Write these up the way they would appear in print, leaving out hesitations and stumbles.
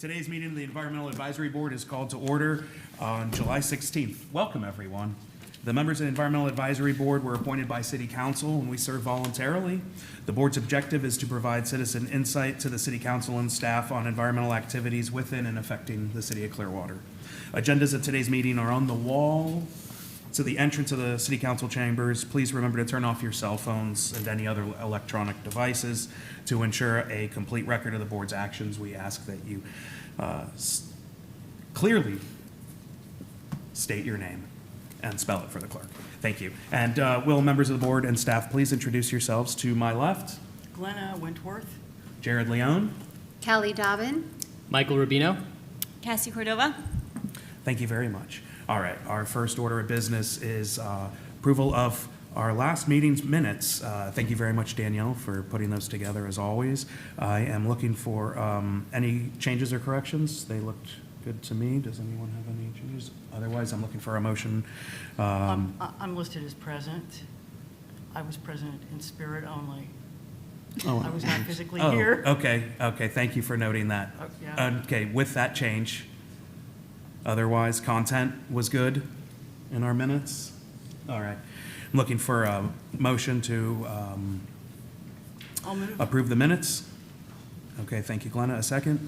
Today's meeting of the Environmental Advisory Board is called to order on July 16th. Welcome, everyone. The members of the Environmental Advisory Board were appointed by City Council and we serve voluntarily. The board's objective is to provide citizen insight to the City Council and staff on environmental activities within and affecting the City of Clearwater. Agendas of today's meeting are on the wall to the entrance of the City Council chambers. Please remember to turn off your cell phones and any other electronic devices. To ensure a complete record of the board's actions, we ask that you clearly state your name and spell it for the clerk. Thank you. And will members of the board and staff please introduce yourselves? To my left, Glenna Wentworth. Jared Leone. Kelly Dobbin. Michael Rubino. Cassie Cordova. Thank you very much. All right, our first order of business is approval of our last meeting's minutes. Thank you very much, Danielle, for putting those together as always. I am looking for any changes or corrections. They looked good to me. Does anyone have any changes? Otherwise, I'm looking for a motion. I'm listed as present. I was present in spirit only. I was not physically here. Okay, thank you for noting that. Yeah. Okay, with that change, otherwise, content was good in our minutes? All right. I'm looking for a motion to I'll move. approve the minutes. Okay, thank you, Glenna. A second?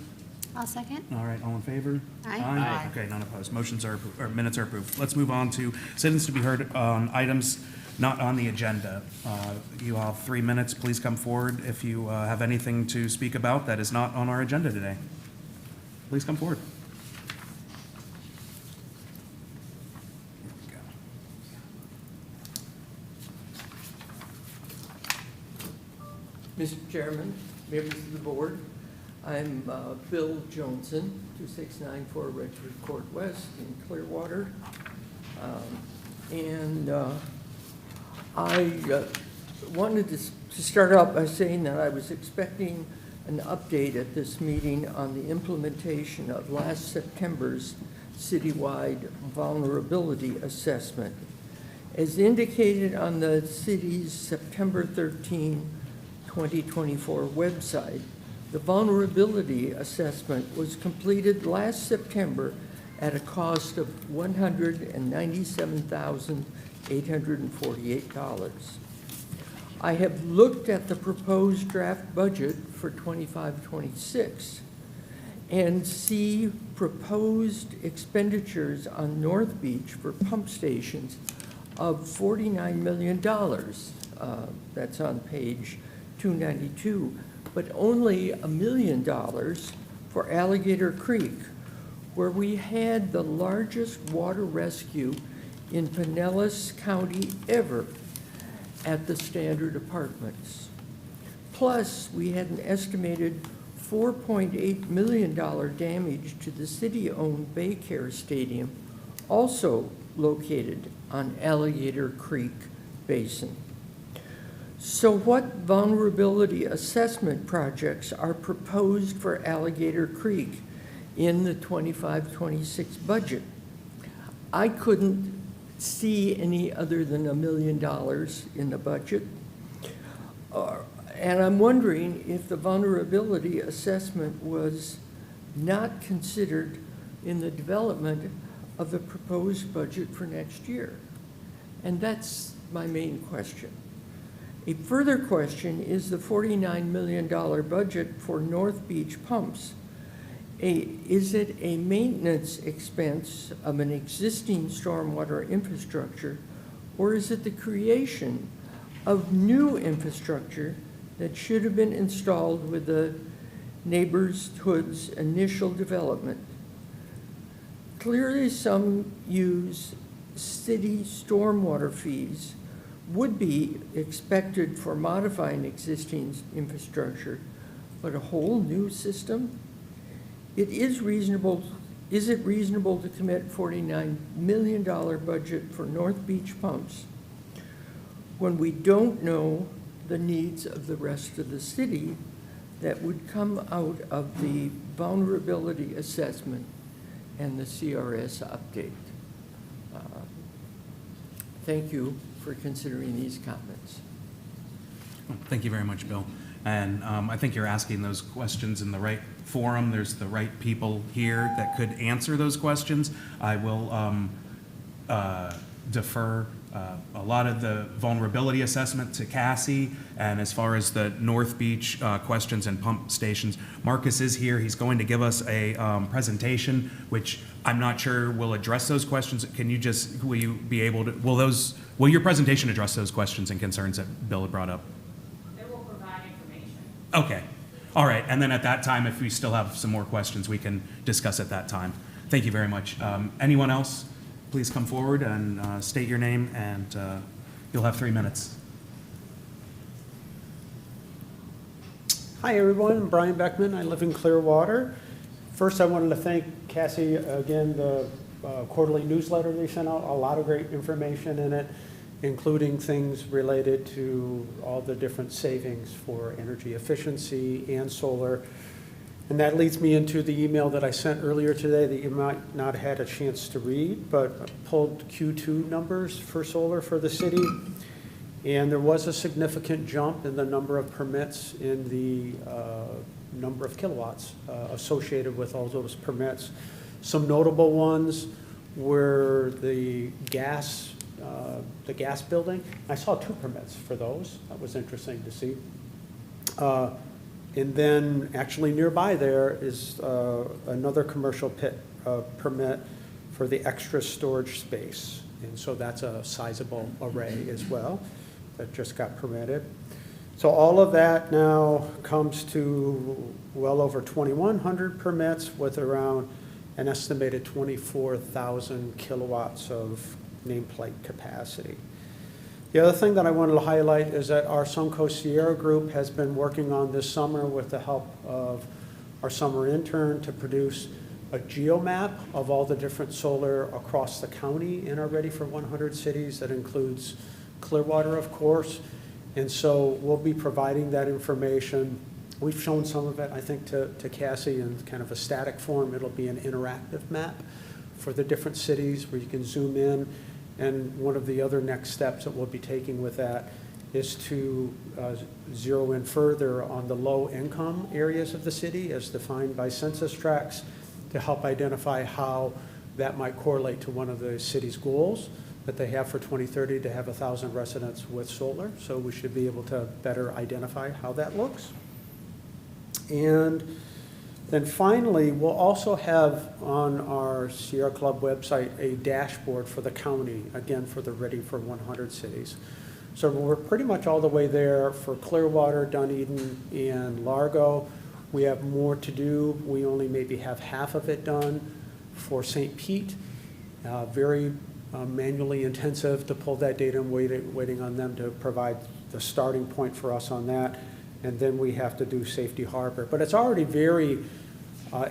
I'll second. All right, all in favor? Aye. Aye. Okay, none opposed. Motions are approved, or minutes are approved. Let's move on to citizens to be heard on items not on the agenda. You all have 3 minutes. Please come forward if you have anything to speak about that is not on our agenda today. Please come forward. Here we go. Mr. Chairman, members of the board, I'm Bill Johnson, 2694 Redford Court West in Clearwater. I wanted to start out by saying that I was expecting an update at this meeting on the implementation of last September's citywide vulnerability assessment. As indicated on the city's September 13, 2024 website, the vulnerability assessment was completed last September at a cost of $197,848. I have looked at the proposed draft budget for 25-26 and see proposed expenditures on North Beach for pump stations of $49 million. That's on page 292, but only $1 million for Alligator Creek, where we had the largest water rescue in Pinellas County ever at the Standard Apartments. Plus, we had an estimated $4.8 million damage to the city-owned Baycare Stadium, also located on Alligator Creek Basin. So what vulnerability assessment projects are proposed for Alligator Creek in the 25-26 budget? I couldn't see any other than $1 million in the budget. And I'm wondering if the vulnerability assessment was not considered in the development of the proposed budget for next year. And that's my main question. A further question is the $49 million budget for North Beach pumps. Is it a maintenance expense of an existing stormwater infrastructure, or is it the creation of new infrastructure that should have been installed with the neighborhood's initial development? Clearly, some use city stormwater fees would be expected for modifying existing infrastructure, but a whole new system? Is it reasonable to commit $49 million budget for North Beach pumps when we don't know the needs of the rest of the city that would come out of the vulnerability assessment and the CRS update? Thank you for considering these comments. Thank you very much, Bill. And I think you're asking those questions in the right forum, there's the right people here that could answer those questions. I will defer a lot of the vulnerability assessment to Cassie, and as far as the North Beach questions and pump stations, Marcus is here. He's going to give us a presentation, which I'm not sure will address those questions. Will you be able to, will your presentation address those questions and concerns that Bill had brought up? It will provide information. Okay, all right, and then at that time, if we still have some more questions, we can discuss at that time. Thank you very much. Anyone else? Please come forward and state your name, and you'll have 3 minutes. Hi, everyone. I'm Brian Beckman. I live in Clearwater. First, I wanted to thank Cassie again, the quarterly newsletter they sent out, a lot of great information in it, including things related to all the different savings for energy efficiency and solar. And that leads me into the email that I sent earlier today that you might not have had a chance to read, but I pulled Q2 numbers for solar for the city. And there was a significant jump in the number of permits in the number of kilowatts associated with all those permits. Some notable ones were the gas building. I saw 2 permits for those. That was interesting to see. And then actually nearby there is another commercial pit permit for the extra storage space. And so that's a sizable array as well that just got permitted. So all of that now comes to well over 2,100 permits with around an estimated 24,000 kilowatts of nameplate capacity. The other thing that I wanted to highlight is that our Suncoast Sierra group has been working on this summer with the help of our summer intern to produce a geomap of all the different solar across the county in our Ready for 100 cities. That includes Clearwater, of course. And so we'll be providing that information. We've shown some of it, I think, to Cassie in kind of a static form. It'll be an interactive map for the different cities where you can zoom in. And one of the other next steps that we'll be taking with that is to zero in further on the low-income areas of the city as defined by census tracts to help identify how that might correlate to one of the city's goals that they have for 2030 to have 1,000 residents with solar. So we should be able to better identify how that looks. And then finally, we'll also have on our Sierra Club website a dashboard for the county, again, for the Ready for 100 cities. So we're pretty much all the way there for Clearwater, Dunedin, and Largo. We have more to do. We only maybe have half of it done for St. Pete. Very manually intensive to pull that data and waiting on them to provide the starting point for us on that. And then we have to do Safety Harbor. But it's already very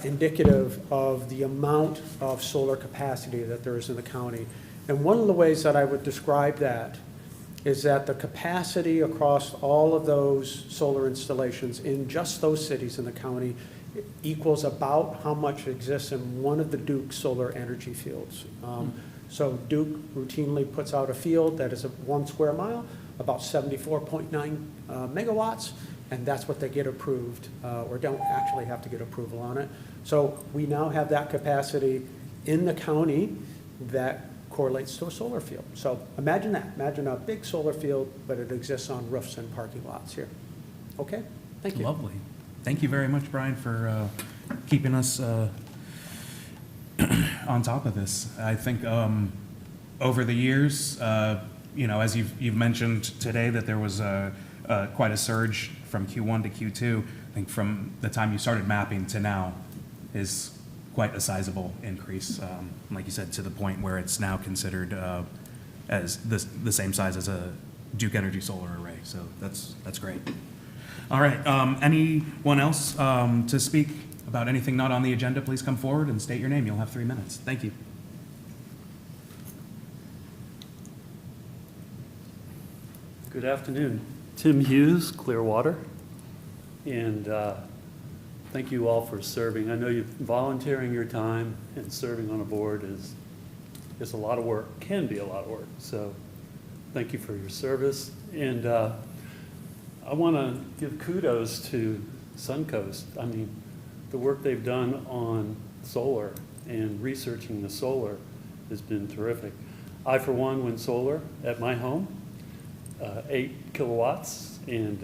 indicative of the amount of solar capacity that there is in the county. And one of the ways that I would describe that is that the capacity across all of those solar installations in just those cities in the county equals about how much exists in one of the Duke solar energy fields. So Duke routinely puts out a field that is 1 square mile, about 74.9 megawatts, and that's what they get approved, or don't actually have to get approval on it. So we now have that capacity in the county that correlates to a solar field. So imagine that. Imagine a big solar field, but it exists on roofs and parking lots here. Okay? Thank you. Lovely. Thank you very much, Brian, for keeping us on top of this. I think over the years, as you've mentioned today, that there was quite a surge from Q1 to Q2. I think from the time you started mapping to now is quite a sizable increase. Like you said, to the point where it's now considered as the same size as a Duke Energy solar array. So that's great. All right. Anyone else to speak about anything not on the agenda? Please come forward and state your name. You'll have 3 minutes. Thank you. Good afternoon. Tim Hughes, Clearwater. And thank you all for serving. I know you volunteering your time and serving on a board is a lot of work, can be a lot of work. So thank you for your service. And I want to give kudos to Suncoast. I mean, the work they've done on solar and researching the solar has been terrific. I, for one, went solar at my home, 8 kilowatts, and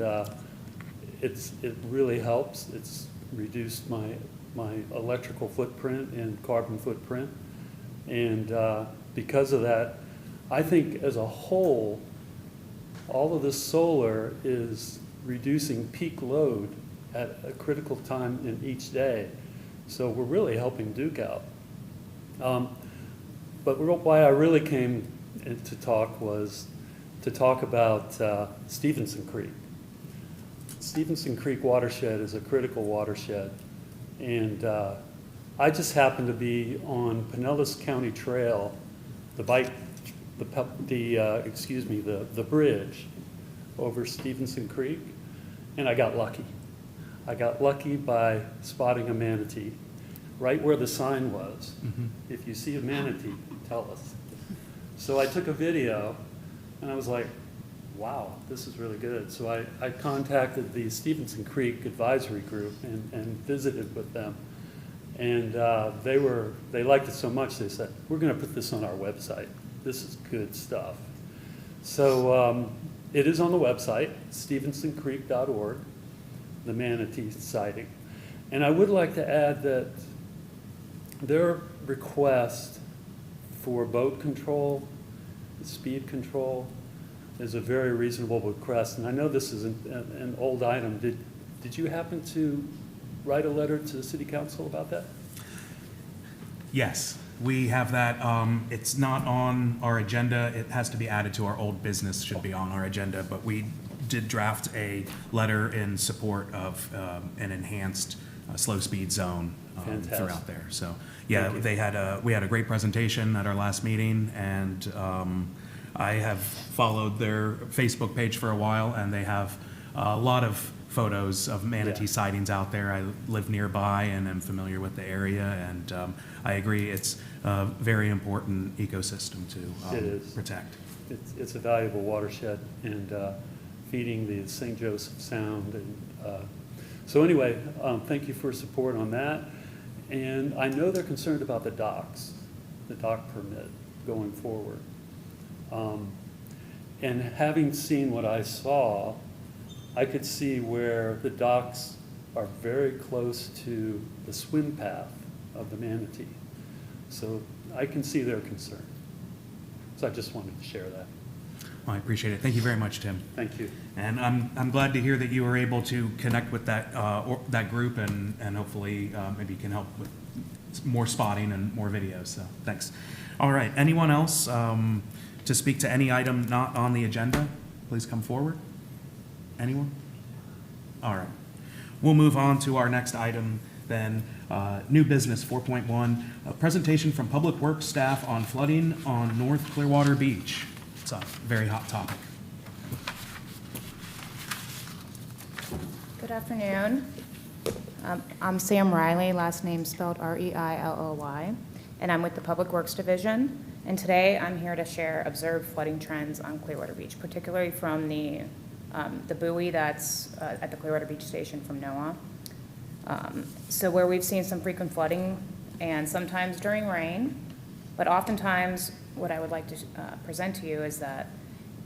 it really helps. It's reduced my electrical footprint and carbon footprint. And because of that, I think as a whole, all of this solar is reducing peak load at a critical time in each day. So we're really helping Duke out. But why I really came to talk was to talk about Stevenson Creek. Stevenson Creek watershed is a critical watershed. And I just happened to be on Pinellas County Trail, the bridge over Stevenson Creek, and I got lucky. I got lucky by spotting a manatee right where the sign was. If you see a manatee, tell us. So I took a video, and I was like, wow, this is really good. So I contacted the Stevenson Creek Advisory Group and visited with them. And they liked it so much, they said, we're going to put this on our website. This is good stuff. So it is on the website, stevensonCreek.org, the manatee sighting. And I would like to add that their request for boat control, speed control, is a very reasonable request. And I know this is an old item. Did you happen to write a letter to the city council about that? Yes, we have that. It's not on our agenda. It has to be added to our old business, should be on our agenda, but we did draft a letter in support of an enhanced slow speed zone Fantastic. throughout there. So, yeah, Thank you. we had a great presentation at our last meeting, and I have followed their Facebook page for a while, and they have a lot of photos of manatee Yeah. sightings out there. I live nearby and am familiar with the area, and I agree it's a very important ecosystem to It is. protect. It's a valuable watershed and feeding the St. Joseph Sound. And so anyway, thank you for support on that. And I know they're concerned about the docks, the dock permit going forward. And having seen what I saw, I could see where the docks are very close to the swim path of the manatee. So I can see their concern. So I just wanted to share that. Well, I appreciate it. Thank you very much, Tim. Thank you. And I'm glad to hear that you were able to connect with that group, and hopefully maybe you can help with more spotting and more videos. So thanks. All right. Anyone else to speak to any item not on the agenda? Please come forward. Anyone? All right. We'll move on to our next item then. New business 4.1, a presentation from Public Works staff on flooding on North Clearwater Beach. It's a very hot topic. Good afternoon. I'm Sam Riley, last name spelled R-E-I-L-L-Y, and I'm with the Public Works Division. And today I'm here to share observed flooding trends on Clearwater Beach, particularly from the buoy that's at the Clearwater Beach Station from NOAA. So where we've seen some frequent flooding and sometimes during rain, but oftentimes what I would like to present to you is that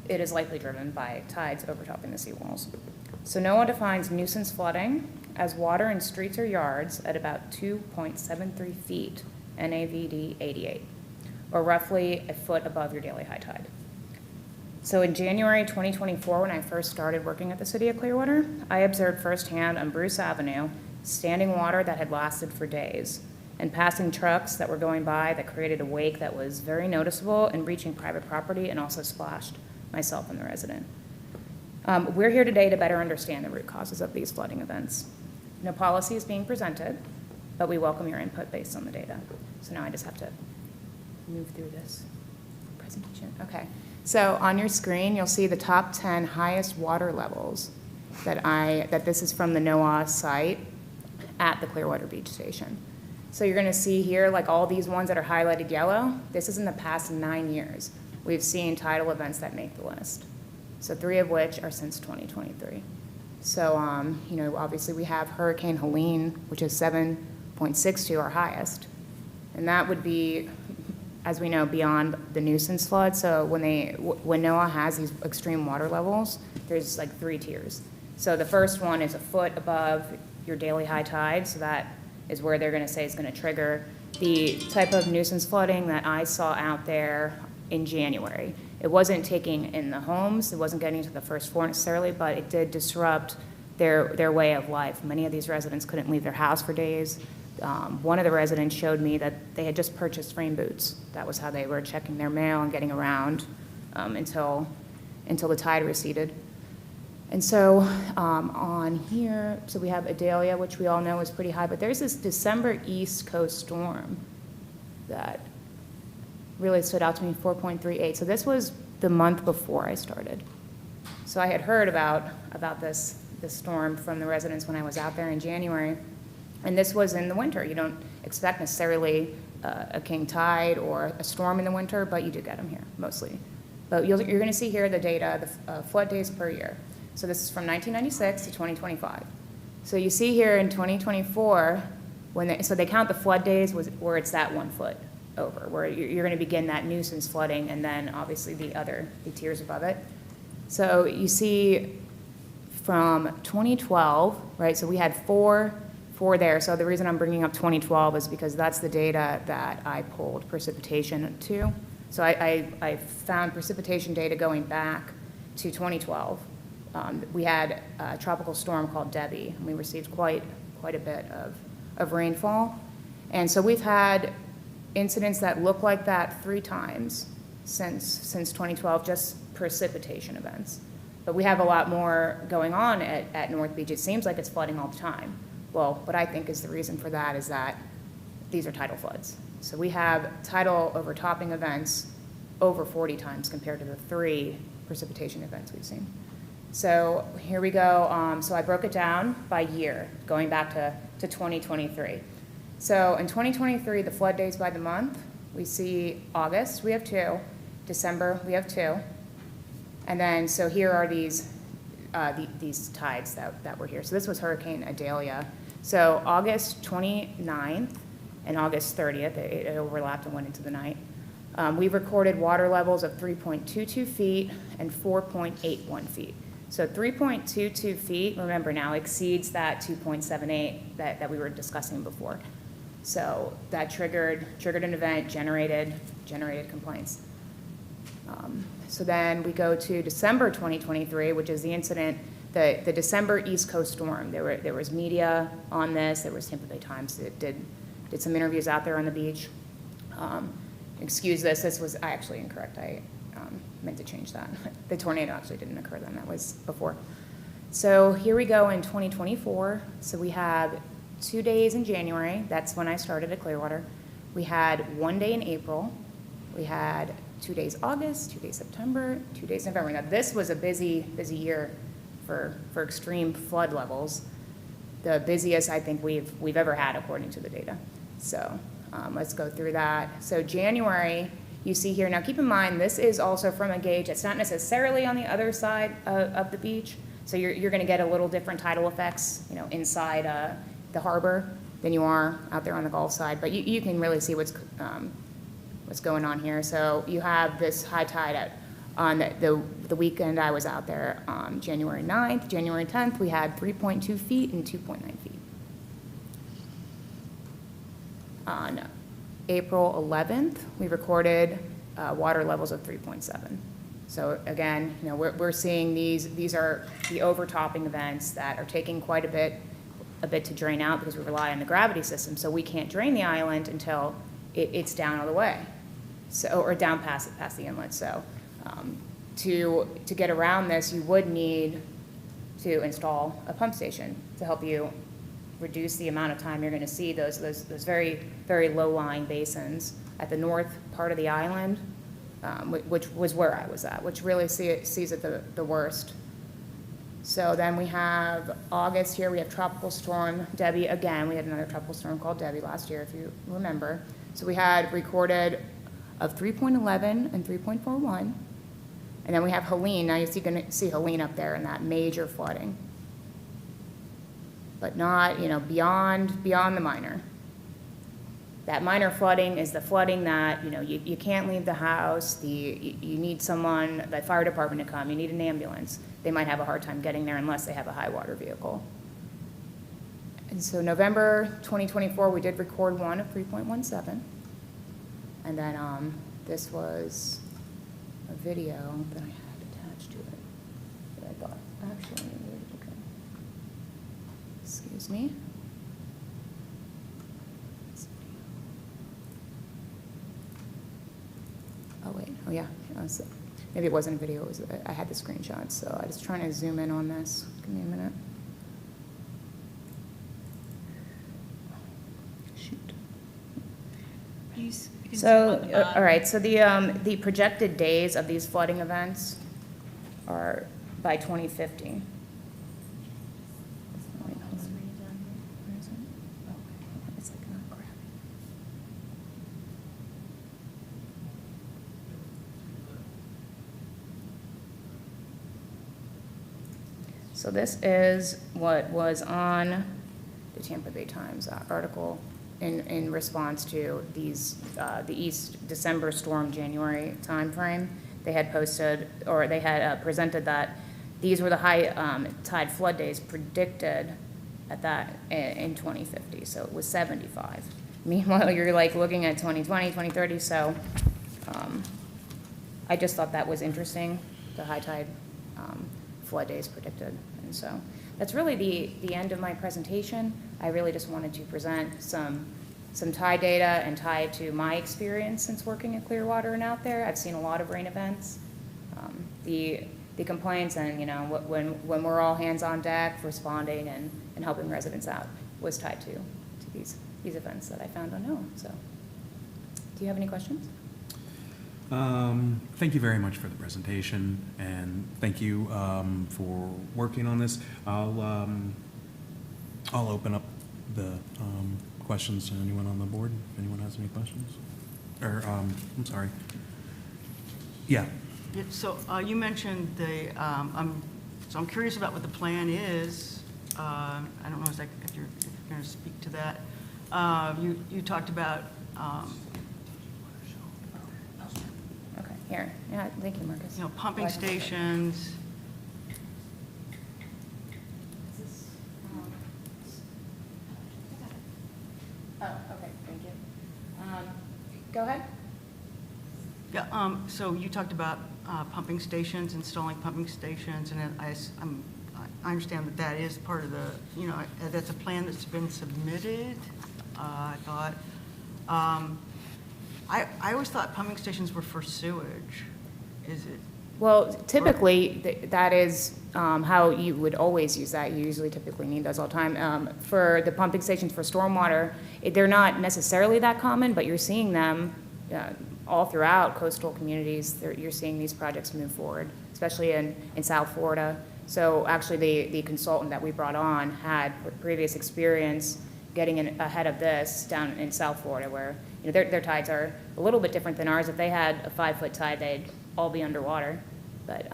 it is likely driven by tides overtopping the seawalls. So NOAA defines nuisance flooding as water in streets or yards at about 2.73 feet NAVD 88, or roughly a foot above your daily high tide. So in January 2024, when I first started working at the city of Clearwater, I observed firsthand on Bruce Avenue standing water that had lasted for days, and passing trucks that were going by that created a wake that was very noticeable and reaching private property and also splashed myself and the resident. We're here today to better understand the root causes of these flooding events. No policy is being presented, but we welcome your input based on the data. So now I just have to move through this presentation. Okay, so on your screen, you'll see the top 10 highest water levels that this is from the NOAA site at the Clearwater Beach Station. So you're gonna see here, like all these ones that are highlighted yellow, this is in the past 9 years. We've seen tidal events that make the list. So 3 of which are since 2023. So, you know, obviously we have Hurricane Helene, which is 7.62, our highest. And that would be, as we know, beyond the nuisance flood. So when NOAA has these extreme water levels, there's like 3 tiers. So the first one is a foot above your daily high tide, so that is where they're gonna say is gonna trigger the type of nuisance flooding that I saw out there in January. It wasn't taking in the homes, it wasn't getting to the first floor necessarily, but it did disrupt their way of life. Many of these residents couldn't leave their house for days. One of the residents showed me that they had just purchased rain boots. That was how they were checking their mail and getting around until the tide receded. And so on here, so we have Idalia, which we all know is pretty high, but there's this December East Coast storm that really stood out to me, 4.38. So this was the month before I started. So I had heard about this storm from the residents when I was out there in January. And this was in the winter. You don't expect necessarily a king tide or a storm in the winter, but you do get them here, mostly. But you're going to see here the data, the flood days per year. So this is from 1996 to 2025. So you see here in 2024, so they count the flood days where it's that 1 foot over, where you're going to begin that nuisance flooding, and then obviously the tiers above it. So you see from 2012, right, so we had four there. So the reason I'm bringing up 2012 is because that's the data that I pulled precipitation to. So I found precipitation data going back to 2012. We had a tropical storm called Debbie, and we received quite a bit of rainfall. And so we've had incidents that look like that 3 times since 2012, just precipitation events. But we have a lot more going on at North Beach. It seems like it's flooding all the time. Well, what I think is the reason for that is that these are tidal floods. So we have tidal overtopping events over 40 times compared to the 3 precipitation events we've seen. So here we go. So I broke it down by year, going back to 2023. So in 2023, the flood days by the month, we see August, we have 2. December, we have 2. And then, so here are these tides that were here. So this was Hurricane Idalia. So August 29th and August 30th, it overlapped and went into the night. We recorded water levels of 3.22 feet and 4.81 feet. So 3.22 feet, remember now, exceeds that 2.78 that we were discussing before. So that triggered an event, generated complaints. So then we go to December 2023, which is the incident, the December East Coast storm. There was media on this. There was Tampa Bay Times that did some interviews out there on the beach. Excuse this was actually incorrect. I meant to change that. The tornado actually didn't occur then. That was before. So here we go in 2024. So we have 2 days in January. That's when I started at Clearwater. We had 1 day in April. We had 2 days August, 2 days September, 2 days November. Now this was a busy year for extreme flood levels. The busiest I think we've ever had according to the data. So let's go through that. So January, you see here, now keep in mind this is also from a gauge. It's not necessarily on the other side of the beach. So you're gonna get a little different tidal effects, you know, inside the harbor than you are out there on the Gulf side. But you can really see what's going on here. So you have this high tide on the weekend I was out there on January 9th, January 10th, we had 3.2 feet and 2.9 feet. On April 11th, we recorded water levels of 3.7. So again, you know, we're seeing these are the overtopping events that are taking quite a bit to drain out because we rely on the gravity system. So we can't drain the island until it's down all the way. So, or down past the inlet. So to get around this, you would need to install a pump station to help you reduce the amount of time you're going to see those very, very low-lying basins at the north part of the island, which was where I was at, which really sees it the worst. So then we have August here, we have Tropical Storm Debbie again. We had another tropical storm called Debbie last year, if you remember. So we had recorded of 3.11 and 3.41. And then we have Helene. Now you're going to see Helene up there in that major flooding. but not, beyond the minor. That minor flooding is the flooding that, you can't leave the house, you need someone, the fire department to come, you need an ambulance. They might have a hard time getting there unless they have a high water vehicle. And so November 2024, we did record one of 3.17. And then this was a video that I had attached to it that I thought actually, okay. Excuse me. Oh, wait, oh, yeah. So maybe it wasn't a video, I had the screenshots, so I was trying to zoom in on this. Give me a minute. Shoot. So, all right, so the projected days of these flooding events are by 2050. Wait, hold on. Where is it? Oh, it's like not grabbing. So this is what was on the Tampa Bay Times article in response to these, the East December storm January timeframe. They had posted, or they had presented that these were the high tide flood days predicted at that in 2050. So it was 75. Meanwhile, you're like looking at 2020, 2030. So I just thought that was interesting, the high tide flood days predicted. And so that's really the end of my presentation. I really just wanted to present some tide data and tie it to my experience since working at Clearwater and out there. I've seen a lot of rain events. The complaints and, when we're all hands on deck responding and helping residents out was tied to these events that I found unknown. So do you have any questions? Thank you very much for the presentation, and thank you for working on this. I'll open up the questions to anyone on the board, if anyone has any questions. Or, I'm sorry. Yeah. Yeah, so you mentioned I'm curious about what the plan is. I don't know if you're going to speak to that. You talked about, Okay, here. Yeah, thank you, Marcus. pumping stations. Oh, okay, thank you. Go ahead. Yeah, so you talked about pumping stations, installing pumping stations, and I understand that is part of the, that's a plan that's been submitted, I thought. I always thought pumping stations were for sewage. Is it? Well, typically, that is how you would always use that. You usually typically need those all the time. For the pumping stations for stormwater, they're not necessarily that common, but you're seeing them all throughout coastal communities. You're seeing these projects move forward, especially in South Florida. So actually, the consultant that we brought on had previous experience getting ahead of this down in South Florida, where their tides are a little bit different than ours. If they had a 5-foot tide, they'd all be underwater. But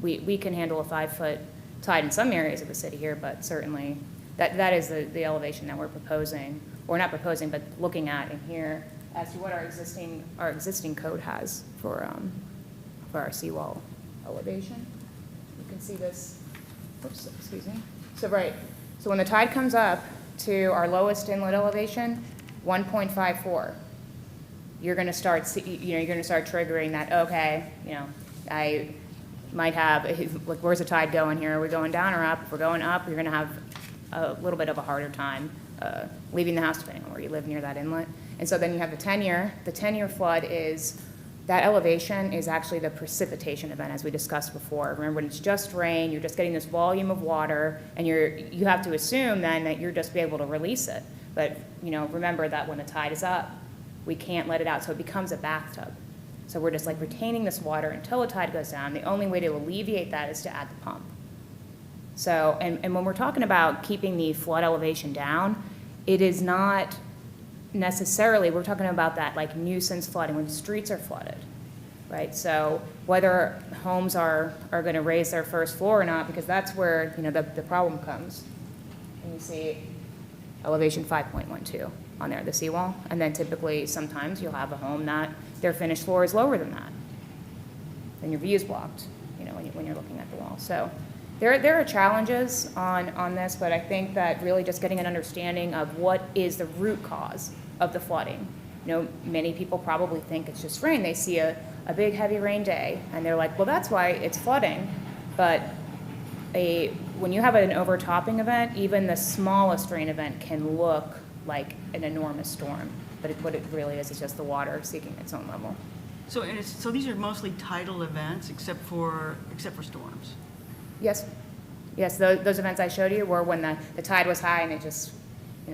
we can handle a 5-foot tide in some areas of the city here, but certainly that is the elevation that we're proposing, or not proposing, but looking at in here as to what our existing code has for our seawall elevation. You can see this, oops, excuse me. So when the tide comes up to our lowest inlet elevation, 1.54, you're going to start triggering that. Okay, I might have, like, where's the tide going here? Are we going down or up? If we're going up, you're going to have a little bit of a harder time leaving the house, depending on where you live near that inlet. And so then you have the 10-year. The 10-year flood is, that elevation is actually the precipitation event, as we discussed before. Remember, when it's just rain, you're just getting this volume of water, and you have to assume then that you're just be able to release it. But remember that when the tide is up, we can't let it out, so it becomes a bathtub. So we're just like retaining this water until the tide goes down. The only way to alleviate that is to add the pump. So, and when we're talking about keeping the flood elevation down, it is not necessarily, we're talking about that like nuisance flooding, when the streets are flooded, right? So whether homes are going to raise their first floor or not, because that's where, the problem comes, and you see elevation 5.12 on there, the seawall. And then typically, sometimes you'll have a home that their finished floor is lower than that. Then your view is blocked, when you're looking at the wall. So there are challenges on this, but I think that really just getting an understanding of what is the root cause of the flooding. Many people probably think it's just rain. They see a big heavy rain day, and they're like, well, that's why it's flooding. But when you have an overtopping event, even the smallest rain event can look like an enormous storm. But what it really is just the water seeking its own level. So these are mostly tidal events, except for storms? Yes. Yes, those events I showed you were when the tide was high and it just,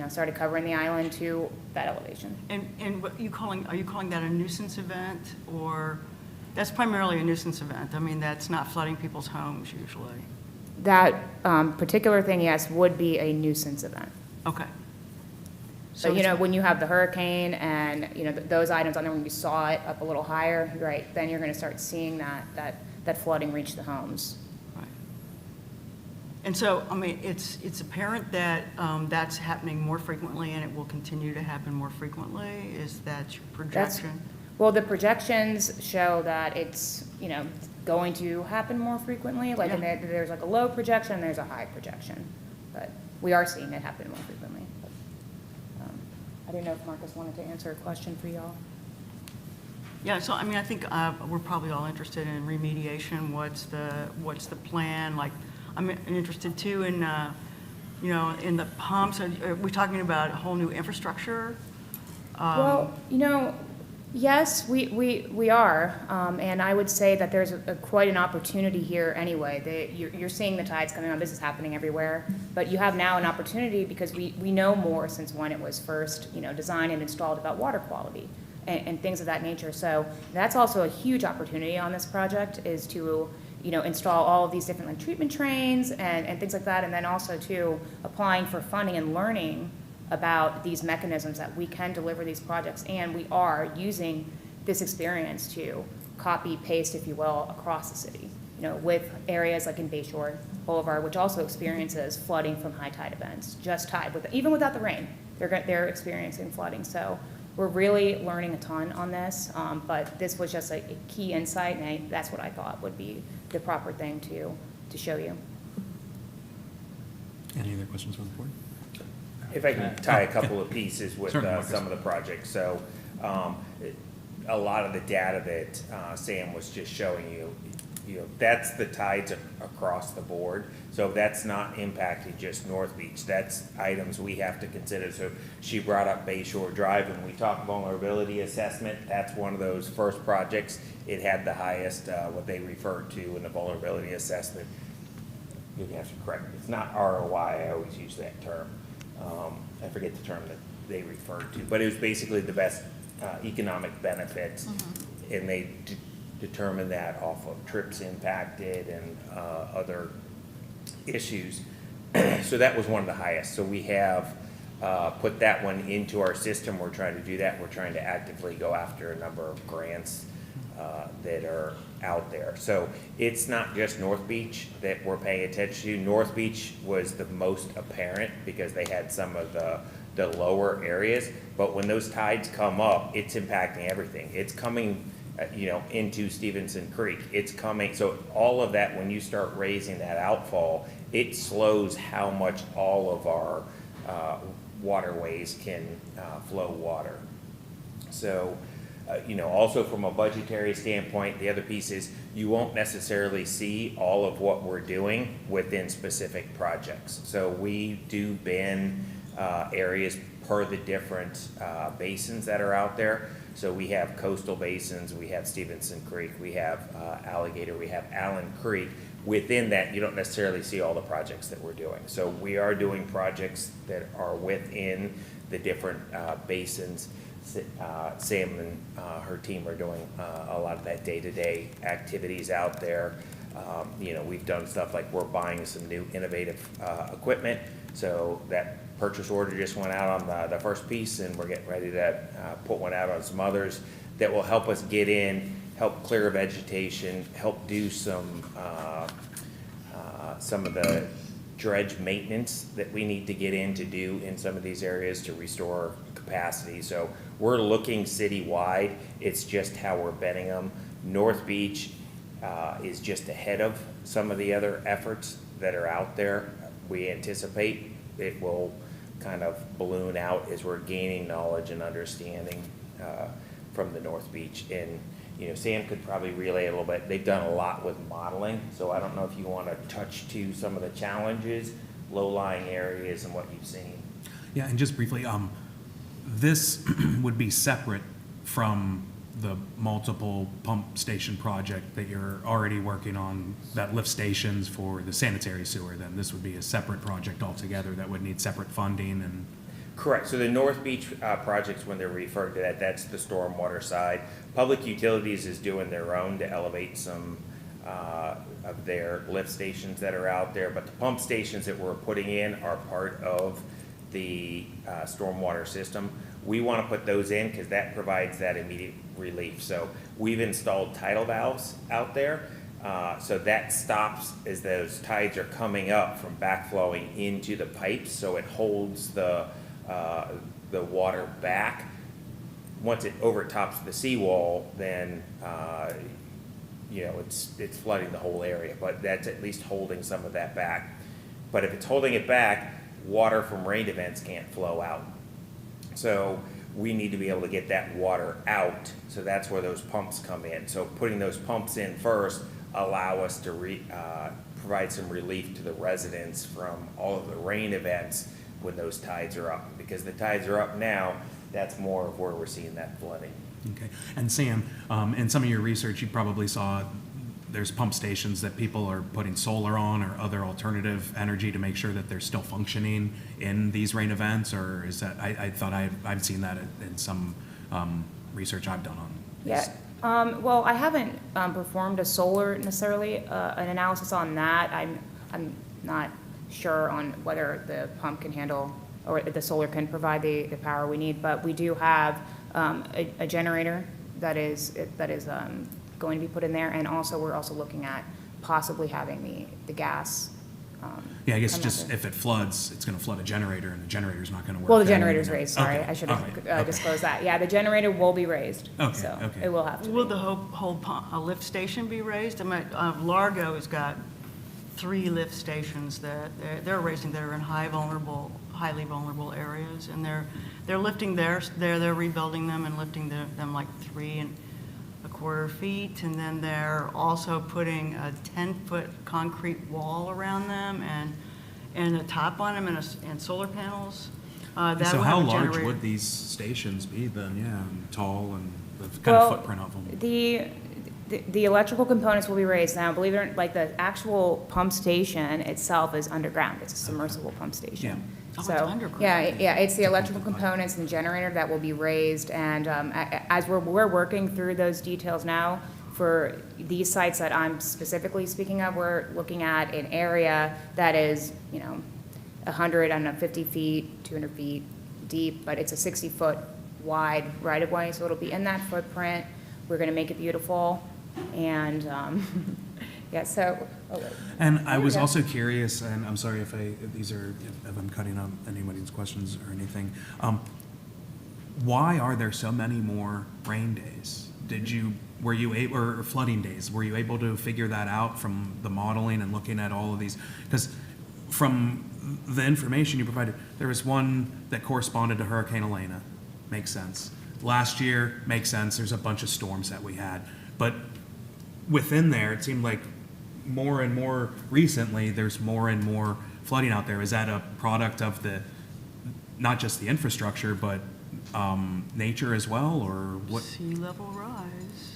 started covering the island to that elevation. And what are you calling that a nuisance event, or that's primarily a nuisance event? I mean, that's not flooding people's homes usually. That particular thing, yes, would be a nuisance event. Okay. So, when you have the hurricane and, those items on there, when you saw it up a little higher, right, then you're going to start seeing that flooding reach the homes. Right. And so, I mean, it's apparent that that's happening more frequently and it will continue to happen more frequently. Is that your projection? Well, the projections show that it's, going to happen more frequently. Like, Yeah. and there's like a low projection, there's a high projection. But we are seeing it happen more frequently. I didn't know if Marcus wanted to answer a question for y'all. Yeah, so I mean, I think we're probably all interested in remediation. What's the plan? Like, I'm interested too in, in the pumps. Are we talking about a whole new infrastructure? Well, yes, we are. And I would say that there's quite an opportunity here anyway. You're seeing the tides coming on. This is happening everywhere. But you have now an opportunity because we know more since when it was first, designed and installed about water quality and things of that nature. So that's also a huge opportunity on this project is to, install all of these different like treatment trains and things like that. And then also too, applying for funding and learning about these mechanisms that we can deliver these projects, and we are using this experience to copy, paste, if you will, across the city, with areas like in Bayshore Boulevard, which also experiences flooding from high tide events, just tide, even without the rain, they're experiencing flooding. So we're really learning a ton on this, but this was just a key insight, and that's what I thought would be the proper thing to show you. Any other questions from the board? If I can tie a couple of pieces with Certainly, Marcus. some of the projects. So a lot of the data that Sam was just showing you, that's the tides across the board. So that's not impacting just North Beach. That's items we have to consider. So she brought up Bayshore Drive. When we talk vulnerability assessment, that's one of those first projects. It had the highest, what they referred to in the vulnerability assessment. You have to correct me. It's not ROI. I always use that term. I forget the term that they referred to, but it was basically the best economic benefits, and they determined that off of trips impacted and other issues. So that was one of the highest. So we have put that one into our system. We're trying to do that. We're trying to actively go after a number of grants that are out there. So it's not just North Beach that we're paying attention to. North Beach was the most apparent because they had some of the lower areas, but when those tides come up, it's impacting everything. It's coming, into Stevenson Creek. It's coming, so all of that, when you start raising that outfall, it slows how much all of our waterways can flow water. So also from a budgetary standpoint, the other piece is you won't necessarily see all of what we're doing within specific projects. So we do bin areas per the different basins that are out there. So we have coastal basins, we have Stevenson Creek, we have Alligator, we have Allen Creek. Within that, you don't necessarily see all the projects that we're doing. So we are doing projects that are within the different basins. Sam and her team are doing a lot of that day-to-day activities out there. We've done stuff like we're buying some new innovative equipment. So that purchase order just went out on the first piece, and we're getting ready to put one out on some others that will help us get in, help clear vegetation, help do some of the dredge maintenance that we need to get in to do in some of these areas to restore capacity. So we're looking citywide. It's just how we're betting them. North Beach is just ahead of some of the other efforts that are out there. We anticipate it will kind of balloon out as we're gaining knowledge and understanding from the North Beach. And, you know, Sam could probably relay a little bit. They've done a lot with modeling, so I don't know if you want to touch to some of the challenges, low-lying areas, and what you've seen. Yeah, and just briefly, this would be separate from the multiple pump station project that you're already working on, that lift stations for the sanitary sewer, then this would be a separate project altogether that would need separate funding and... Correct. So the North Beach projects, when they're referred to that, that's the stormwater side. Public Utilities is doing their own to elevate some of their lift stations that are out there, but the pump stations that we're putting in are part of the stormwater system. We want to put those in because that provides that immediate relief. So we've installed tidal valves out there. So that stops as those tides are coming up from backflowing into the pipes. So it holds the water back. Once it overtops the seawall, then you know, it's flooding the whole area, but that's at least holding some of that back. But if it's holding it back, water from rain events can't flow out. So we need to be able to get that water out. So that's where those pumps come in. So putting those pumps in first allow us to provide some relief to the residents from all of the rain events when those tides are up. Because the tides are up now, that's more of where we're seeing that flooding. Okay. And Sam, in some of your research, you probably saw there's pump stations that people are putting solar on or other alternative energy to make sure that they're still functioning in these rain events, or is that, I thought I've seen that in some research I've done on this. Yeah, well, I haven't performed a solar necessarily, an analysis on that. I'm not sure on whether the pump can handle, or the solar can provide the power we need, but we do have a generator that is going to be put in there, and also we're also looking at possibly having the gas. Yeah, I guess come just out if it floods, it's going to flood a generator, and the generator's not going to work. Well, the then, generator's you know. raised, sorry, Okay. I should All have right. Okay. disclosed that. Yeah, the generator will be raised, Okay, so okay. it will have to Will be. the whole lift station be raised? I mean, Largo has got 3 lift stations that they're raising that are in highly vulnerable areas, and they're lifting they're rebuilding them and lifting them like 3¼ feet, and then they're also putting a 10-foot concrete wall around them and a top on them and solar panels. That So will how have a large generator. would these stations be then? Yeah, and tall and the kind Well, of footprint of them? The electrical components will be raised now. Believe it or not, like the actual pump station itself is underground. It's a submersible pump station. Yeah. Oh, it's So, underground. yeah, it's the electrical components and generator that will be raised. And as we're working through those details now, for these sites that I'm specifically speaking of, we're looking at an area that is, 100, I don't know, 50 feet, 200 feet deep, but it's a 60-foot wide right-of-way, so it'll be in that footprint. We're going to make it beautiful, and, yeah, so. Oh, wait. And I There we was go. also curious, and I'm sorry if I'm cutting up anybody's questions or anything. Why are there so many more rain days? Were you able, or flooding days? Were you able to figure that out from the modeling and looking at all of these? Because from the information you provided, there was one that corresponded to Hurricane Elena. Makes sense. Last year, makes sense. There's a bunch of storms that we had. But within there, it seemed like more and more recently, there's more and more flooding out there. Is that a product of not just the infrastructure, but nature as well, or what? Sea level rise.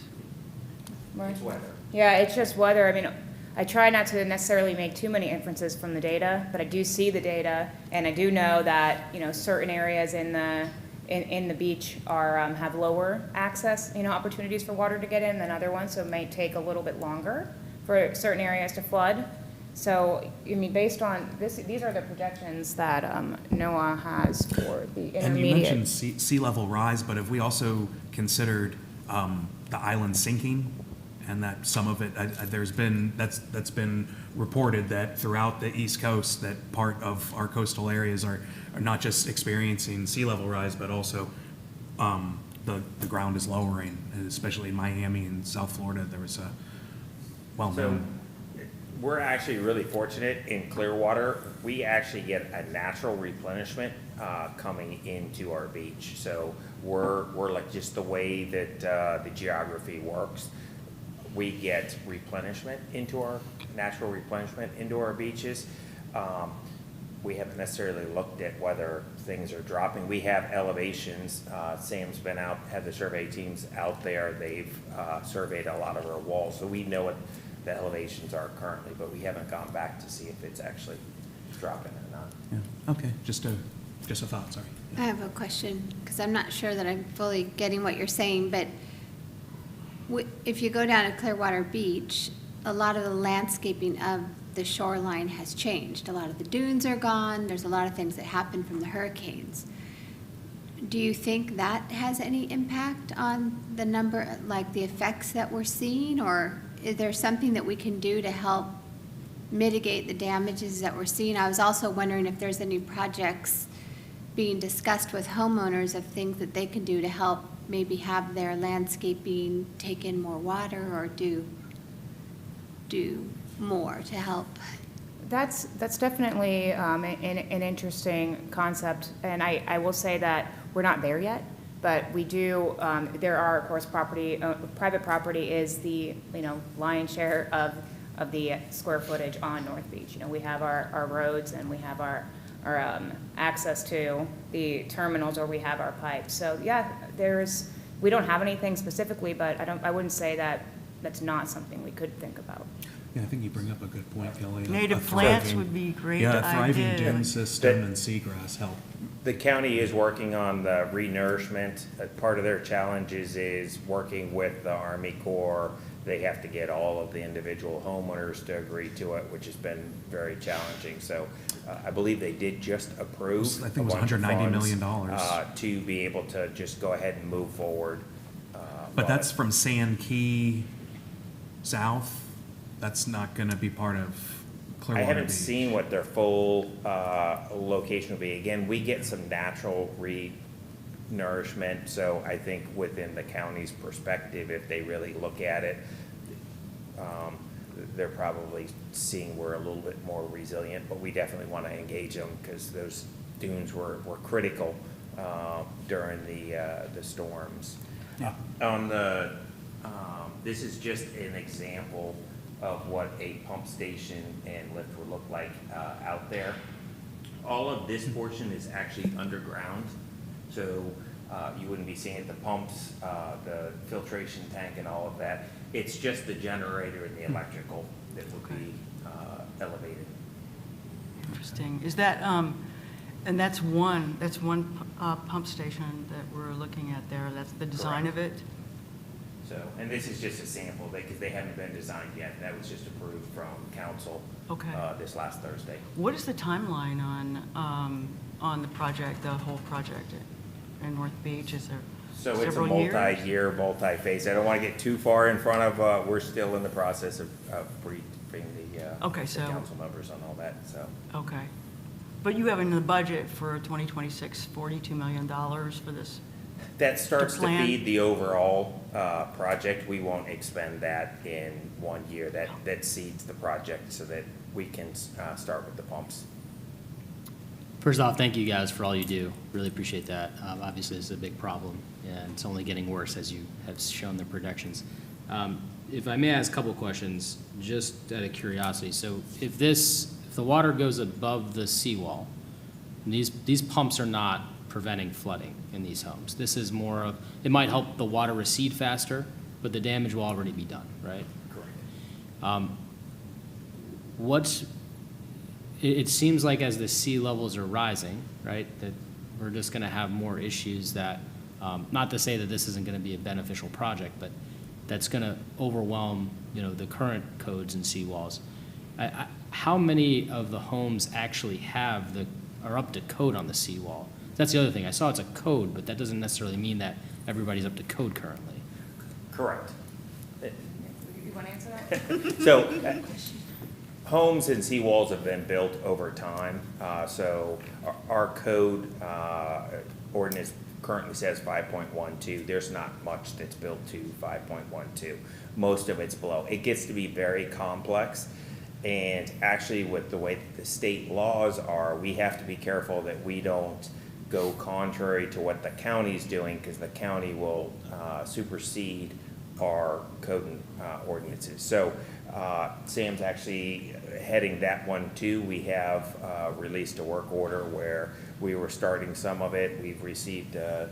It's weather. Yeah, it's just weather. I mean, I try not to necessarily make too many inferences from the data, but I do see the data, and I do know that, certain areas in the beach have lower access, opportunities for water to get in than other ones, so it may take a little bit longer for certain areas to flood. So, I mean, based on this, these are the projections that NOAA has for the intermediate. And you mentioned sea level rise, but have we also considered the island sinking and that some of it, that's been reported that throughout the East Coast, that part of our coastal areas are not just experiencing sea level rise, but also the ground is lowering, and especially in Miami and South Florida, there was a So well-known. we're actually really fortunate in Clearwater. We actually get a natural replenishment coming into our beach. So we're like just the way that the geography works. We get natural replenishment into our beaches. We haven't necessarily looked at whether things are dropping. We have elevations. Sam's been out, had the survey teams out there. They've surveyed a lot of our walls, so we know what the elevations are currently, but we haven't gone back to see if it's actually dropping or not. Yeah, okay, just a thought, sorry. I have a question, because I'm not sure that I'm fully getting what you're saying, but if you go down to Clearwater Beach, a lot of the landscaping of the shoreline has changed. A lot of the dunes are gone. There's a lot of things that happen from the hurricanes. Do you think that has any impact on the number, like the effects that we're seeing? Or is there something that we can do to help mitigate the damages that we're seeing? I was also wondering if there's any projects being discussed with homeowners of things that they can do to help maybe have their landscaping take in more water or do more to help. That's definitely an interesting concept, and I will say that we're not there yet, but we do, there are, of course, private property is the, lion's share of the square footage on North Beach. We have our roads and we have our access to the terminals, or we have our pipes. So yeah, we don't have anything specifically, but I wouldn't say that that's not something we could think about. Yeah, I think you bring up a good point, Kelly. A Native thriving- plants would be great Yeah, a thriving idea. dune system and seagrass help. The county is working on the renourishment. Part of their challenges is working with the Army Corps. They have to get all of the individual homeowners to agree to it, which has been very challenging. So I believe they did just approve. I think it was a bunch of $190 million. funds, to be able to just go ahead and move forward. But that's from Sand Key south. That's not going to be part of I Clearwater haven't Beach. seen what their full location will be. Again, we get some natural renourishment, so I think within the county's perspective, if they really look at it, they're probably seeing we're a little bit more resilient, but we definitely want to engage them because those dunes were critical during the storms. Yeah. On the, this is just an example of what a pump station and lift would look like out there. All of this portion is actually underground, so you wouldn't be seeing the pumps, the filtration tank and all of that. It's just the generator and the electrical that would be elevated. Interesting. Is that, and that's one pump station that we're looking at there. That's the design of it? So, and this is just a sample, because they haven't been designed yet. That was just approved from council Okay. this last Thursday. What is the timeline on the project, the whole project in North Beach? Is there So it's a several years? multi-year, multi-phase. I don't want to get too far in front of, we're still in the process of briefing the Okay, the so- council members on all that, so. Okay. But you have in the budget for 2026, $42 million for this? That starts to plan. feed the overall project. We won't expend that in 1 year. That seeds the project so that we can start with the pumps. First off, thank you guys for all you do. Really appreciate that. Obviously, this is a big problem, and it's only getting worse as you have shown the projections. If I may ask a couple of questions, just out of curiosity. So if the water goes above the seawall, these pumps are not preventing flooding in these homes. This is more of, it might help the water recede faster, but the damage will already be done, right? Correct. It seems like as the sea levels are rising, right, that we're just going to have more issues that, not to say that this isn't going to be a beneficial project, but that's going to overwhelm, the current codes and seawalls. How many of the homes actually are up to code on the seawall? That's the other thing. I saw it's a code, but that doesn't necessarily mean that everybody's up to code currently. Correct. want to answer that? So, homes and seawalls have been built over time, so our code ordinance currently says 5.12. There's not much that's built to 5.12. Most of it's below. It gets to be very complex, and actually with the way that the state laws are, we have to be careful that we don't go contrary to what the county's doing, because the county will supersede our code and ordinances. So Sam's actually heading that one too. We have released a work order where we were starting some of it. We've received a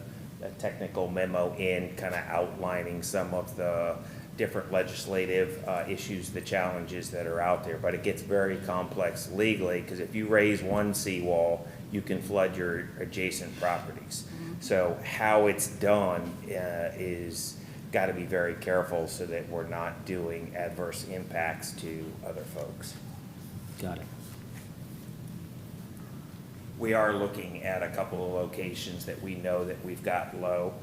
technical memo in kind of outlining some of the different legislative issues, the challenges that are out there. But it gets very complex legally, because if you raise one seawall, you can flood your adjacent properties. So how it's done is got to be very careful so that we're not doing adverse impacts to other folks. Got it. We are looking at a couple of locations that we know that we've got low.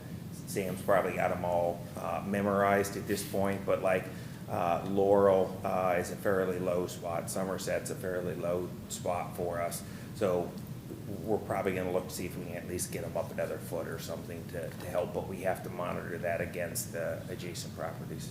Sam's probably got them all memorized at this point, but like Laurel is a fairly low spot. Somerset's a fairly low spot for us. So we're probably going to look to see if we can at least get them up another foot or something to help, but we have to monitor that against the adjacent properties.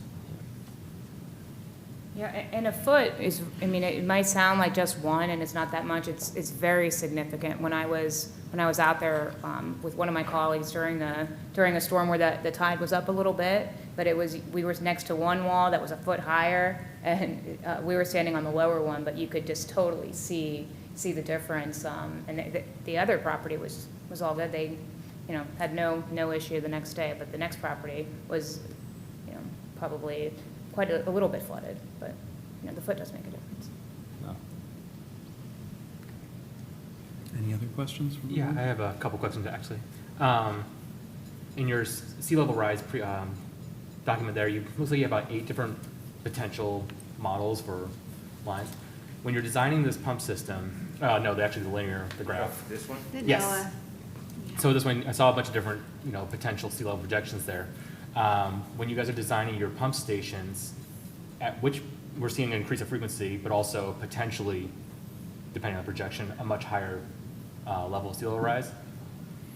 Yeah, and a foot is, I mean, it might sound like just one, and it's not that much. It's very significant. When I was out there with one of my colleagues during a storm where the tide was up a little bit, but we were next to one wall that was a foot higher, and we were standing on the lower one, but you could just totally see the difference. And the other property was all good. They, had no issue the next day, but the next property was, probably quite a little bit flooded, but, the foot does make a difference. No. Any other questions from the Yeah, board? I have a couple questions actually. In your sea level rise document there, looks like you have about 8 different potential models for lines. When you're designing this pump system, no, the graph. This one? The Yes. NOAA. So this one, I saw a bunch of different, potential sea level projections there. When you guys are designing your pump stations, at which we're seeing an increase of frequency, but also potentially, depending on the projection, a much higher level of sea level rise.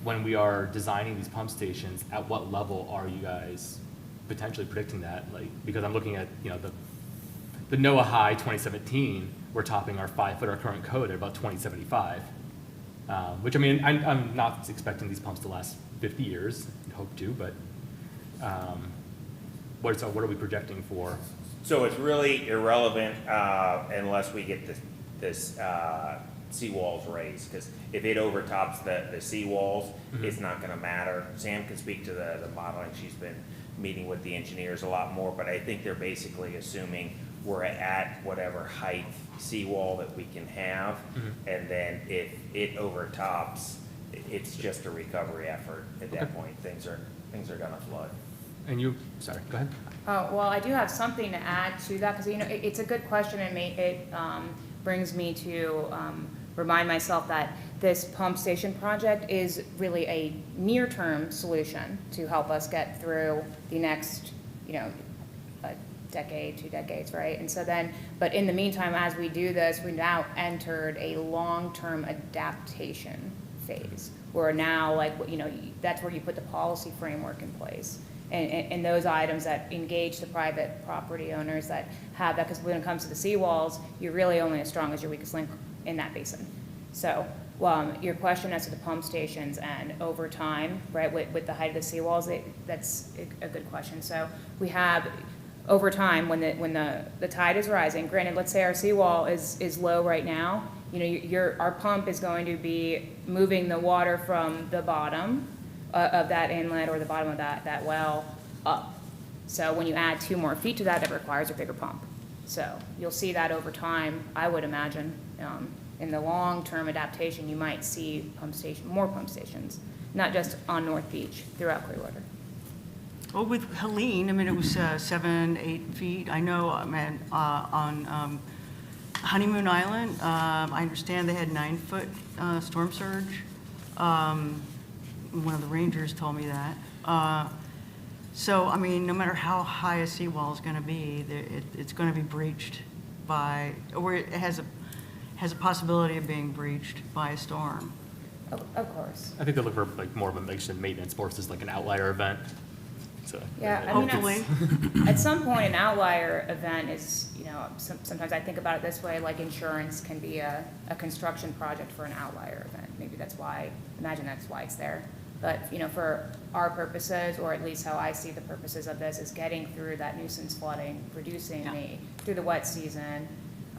When we are designing these pump stations, at what level are you guys potentially predicting that? Like, because I'm looking at, the NOAA high 2017, we're topping our 5-foot, our current code at about 2075. Which, I mean, I'm not expecting these pumps to last 50 years, hope to, but what are we projecting for? So it's really irrelevant unless we get this seawalls raised, because if it overtops the seawalls, it's not going to matter. Sam can speak to the modeling. She's been meeting with the engineers a lot more, but I think they're basically assuming we're at whatever height seawall that we can have, and then if it overtops, it's just a recovery effort at that point. Things are going to flood. And sorry, go ahead. Well, I do have something to add to that, because, it's a good question, and it brings me to remind myself that this pump station project is really a near-term solution to help us get through the next, a decade, 2 decades, right? And so then, but in the meantime, as we do this, we now entered a long-term adaptation phase. We're now, that's where you put the policy framework in place. And those items that engage the private property owners that have that, because when it comes to the seawalls, you're really only as strong as your weakest link in that basin. So, your question as to the pump stations and over time, right, with the height of the seawalls, that's a good question. So we have, over time, when the tide is rising, granted, let's say our seawall is low right now, our pump is going to be moving the water from the bottom of that inlet or the bottom of that well up. So when you add 2 more feet to that requires a bigger pump. So you'll see that over time, I would imagine. In the long-term adaptation, you might see more pump stations, not just on North Beach, throughout Clearwater. Well, with Helene, I mean, it was 7, 8 feet. I know, on Honeymoon Island, I understand they had 9-foot storm surge. One of the rangers told me that. So, I mean, no matter how high a seawall is going to be, it's going to be breached by, or it has a possibility of being breached by a storm. Of course. I think they look for like more of a makeshift maintenance versus like an outlier event. So. Yeah, I mean, Hopefully. at some point, an outlier event is, you know, sometimes I think about it this way, like insurance can be a construction project for an outlier event. Maybe that's why, imagine that's why it's there. But, you know, for our purposes, or at least how I see the purposes of this, is getting through that nuisance flooding, reducing through the wet season.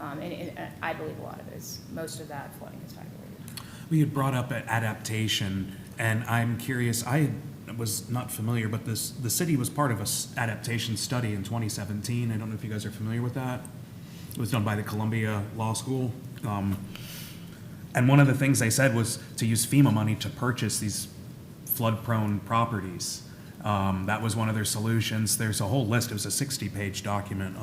And I believe a lot of it is, most of that flooding is tide related. We had brought up adaptation, and I'm curious, I was not familiar, but the city was part of a adaptation study in 2017. I don't know if you guys are familiar with that. It was done by the Columbia Law School. And one of the things they said was to use FEMA money to purchase these flood-prone properties. That was one of their solutions. There's a whole list. It was a 60-page document.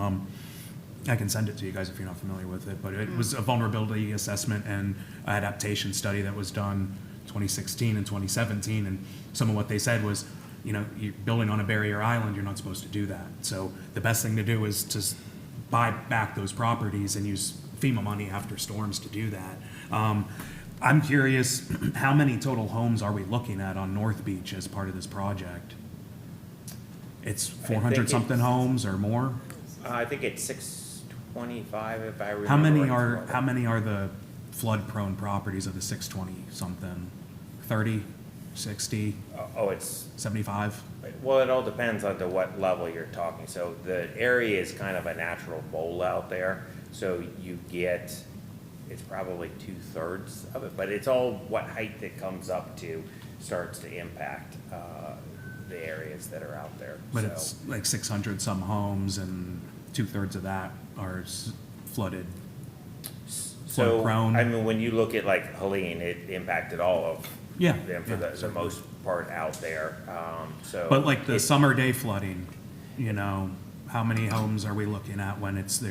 I can send it to you guys if you're not familiar with it, but it was a vulnerability assessment and adaptation study that was done 2016 and 2017, and some of what they said was, you know, you're building on a barrier island, you're not supposed to do that. So the best thing to do is to buy back those properties and use FEMA money after storms to do that. I'm curious, how many total homes are we looking at on North Beach as part of this project? It's 400-something homes or more? I think it's 625 if I remember. How many are the flood-prone properties of the 620-something? 30, 60, Oh, it's, 75? well, it all depends on to what level you're talking. So the area is kind of a natural bowl out there, so you get, it's probably 2/3 of it, but it's all what height it comes up to starts to impact the areas that are out there. But So- it's like 600-some homes, and 2/3 of that are flooded. So, flood-prone. I mean, when you look at like Helene, it impacted all of Yeah, them for yeah, the most part out there, so. But like the it- summer day flooding, you know, how many homes are we looking at when it's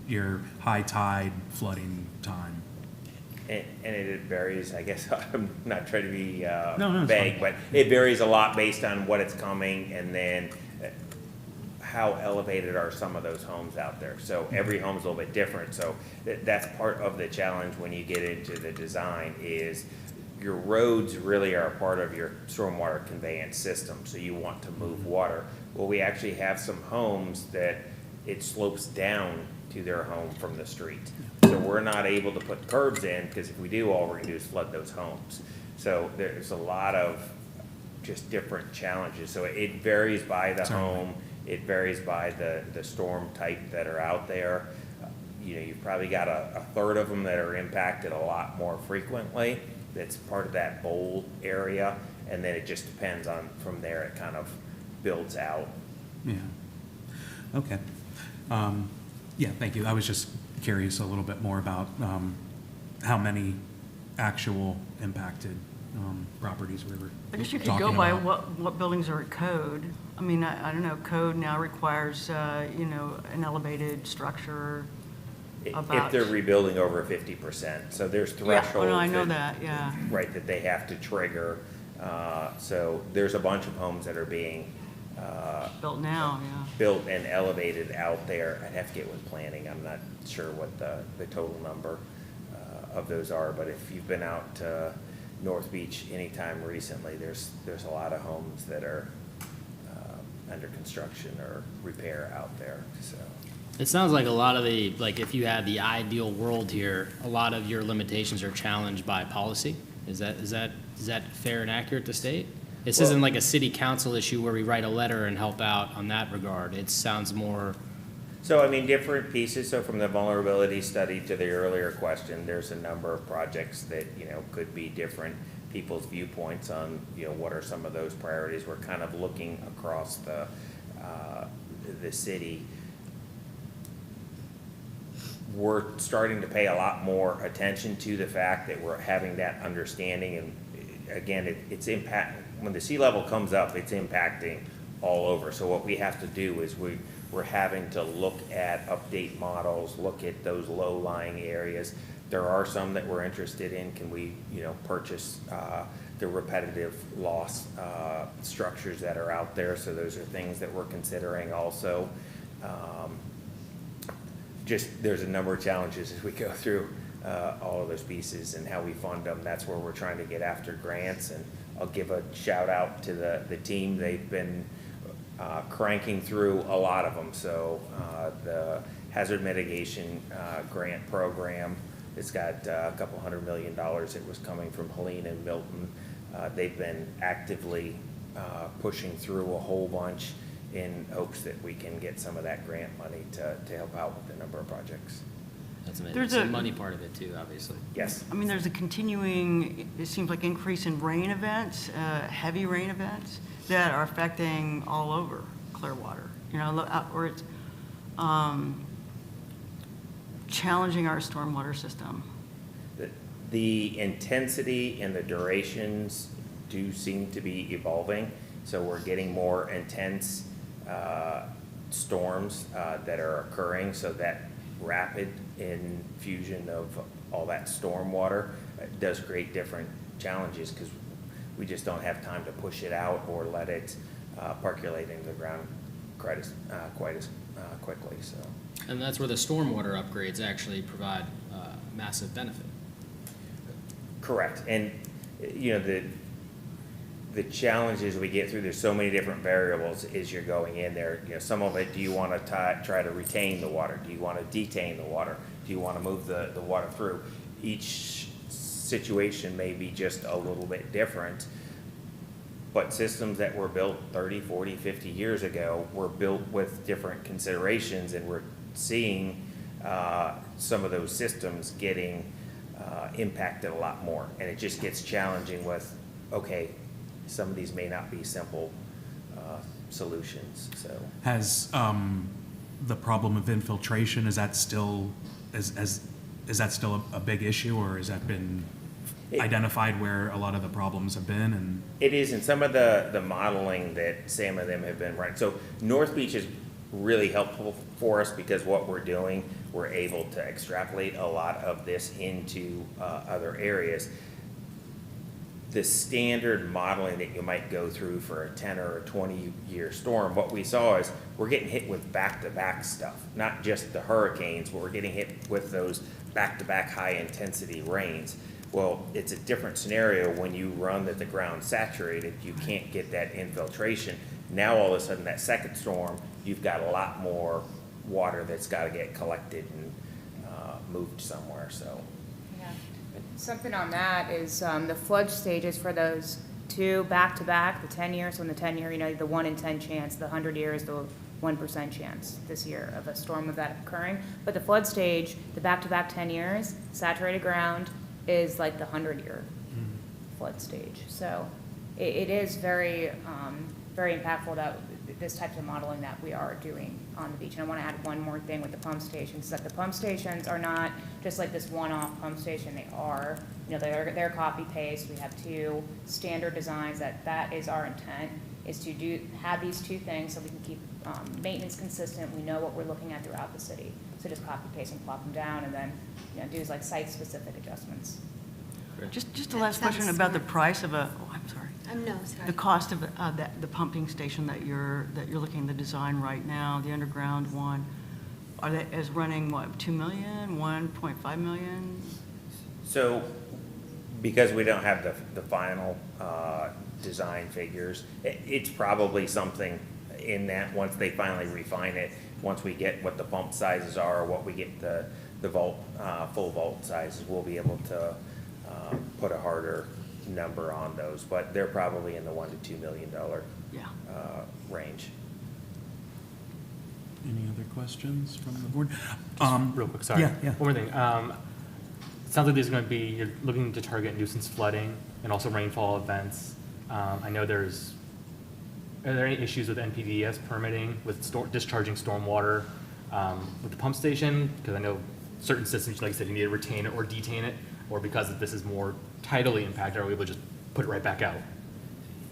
your high tide flooding time? And it varies, I guess, I'm not trying to be No, it's vague, fine. but it varies a lot based on what it's coming and then how elevated are some of those homes out there. So every home's a little bit different, so that's part of the challenge when you get into the design is your roads really are a part of your stormwater conveyance system, so you want to move water. Well, we actually have some homes that it slopes down to their home from the street. So we're not able to put curbs in, because if we do, all we're gonna do is flood those homes. So there's a lot of just different challenges. So it varies by the home, it varies by the storm type that are out there. You know, you've probably got a third of them that are impacted a lot more frequently. That's part of that bowl area, and then it just depends on, from there, it kind of builds out. Yeah. Okay. Yeah, thank you. I was just curious a little bit more about how many actual impacted properties we were I guess you could talking go by about. what buildings are at code. I mean, I don't know, code now requires, you know, an elevated structure If about. they're rebuilding over 50%, so there's Yeah, thresholds. well, no, I know that, yeah. Right, that they have to trigger. So there's a bunch of homes that are being Built now, yeah. built and elevated out there. I'd have to get with planning. I'm not sure what the total number of those are, but if you've been out to North Beach anytime recently, there's a lot of homes that are under construction or repair out there, so. It sounds like a lot of the, like if you had the ideal world here, a lot of your limitations are challenged by policy. Is that fair and accurate to state? This isn't like a city council issue where we write a letter and help out on that regard. It sounds more, So, I mean, different pieces, so from the vulnerability study to the earlier question, there's a number of projects that, you know, could be different people's viewpoints on, you know, what are some of those priorities. We're kind of looking across the city. We're starting to pay a lot more attention to the fact that we're having that understanding, and again, it's impact, when the sea level comes up, it's impacting all over. So what we have to do is we're having to look at update models, look at those low-lying areas. There are some that we're interested in. Can we, you know, purchase, the repetitive loss structures that are out there. So those are things that we're considering also. Just, there's a number of challenges as we go through all of those pieces and how we fund them. That's where we're trying to get after grants. And I'll give a shout out to the team. They've been cranking through a lot of them. So the hazard mitigation grant program, it's got a couple $100 million. It was coming from Helene and Milton. They've been actively pushing through a whole bunch in hopes that we can get some of that grant money to help out with a number of projects. That's amazing. There's It's the a- money part of it too, obviously. Yes. I mean, there's a continuing, it seems like, increase in rain events, heavy rain events that are affecting all over Clearwater, you know, or it's challenging our stormwater system. The intensity and the durations do seem to be evolving. So we're getting more intense storms that are occurring. So that rapid infusion of all that storm water does create different challenges because we just don't have time to push it out or let it percolate into the ground quite as quickly. So. And that's where the stormwater upgrades actually provide massive benefit. Correct. And, you know, the challenges we get through, there's so many different variables as you're going in there. You know, some of it, do you want to try to retain the water? Do you want to detain the water? Do you want to move the water through? Each situation may be just a little bit different, but systems that were built 30, 40, 50 years ago were built with different considerations, and we're seeing some of those systems getting impacted a lot more. And it just gets challenging with, okay, some of these may not be simple solutions, so. Has the problem of infiltration, is that still, is that still a big issue, or has that been identified where a lot of the problems have been? And It is, and some of the modeling that Sam and them have been running. So North Beach is really helpful for us because what we're doing, we're able to extrapolate a lot of this into other areas. The standard modeling that you might go through for a 10 or a 20-year storm, what we saw is we're getting hit with back-to-back stuff, not just the hurricanes, but we're getting hit with those back-to-back high-intensity rains. Well, it's a different scenario when you run that the ground's saturated, you can't get that infiltration. Now, all of a sudden, that second storm, you've got a lot more water that's got to get collected and moved somewhere, so. Yeah. Something on that is the flood stages for those two back-to-back, the 10 years, when the 10-year, you know, the 1 in 10 chance, the 100 years, the 1% chance this year of a storm of that occurring. But the flood stage, the back-to-back 10 years, saturated ground, is like the 100-year flood stage. So it is very, very impactful that this type of modeling that we are doing on the beach. And I want to add one more thing with the pump stations, that the pump stations are not just like this one-off pump station. They are, you know, they're copy-paste. We have two standard designs that is our intent, is to have these two things so we can keep maintenance consistent. We know what we're looking at throughout the city. So just copy-paste and plop them down and then, you know, do like site-specific adjustments. Just the last That sounds question about the smart. price of I'm sorry. No, sorry. The cost of the pumping station that you're looking to design right now, the underground one, is running what, 2 million, 1.5 million? So, because we don't have the final design figures, it's probably something in that once they finally refine it, once we get what the pump sizes are, or what we get the vault, full vault sizes, we'll be able to put a harder number on those, but they're probably in the $1 to $2 million Yeah. range. any other questions from the board? Real quick, sorry. Yeah. One more thing. It sounds like there's going to be, you're looking to target nuisance flooding and also rainfall events. I know are there any issues with NPDES permitting with discharging stormwater with the pump station? Because I know certain systems, like I said, you need to retain it or detain it, or because this is more tidally impacted, are we able to just put it right back out?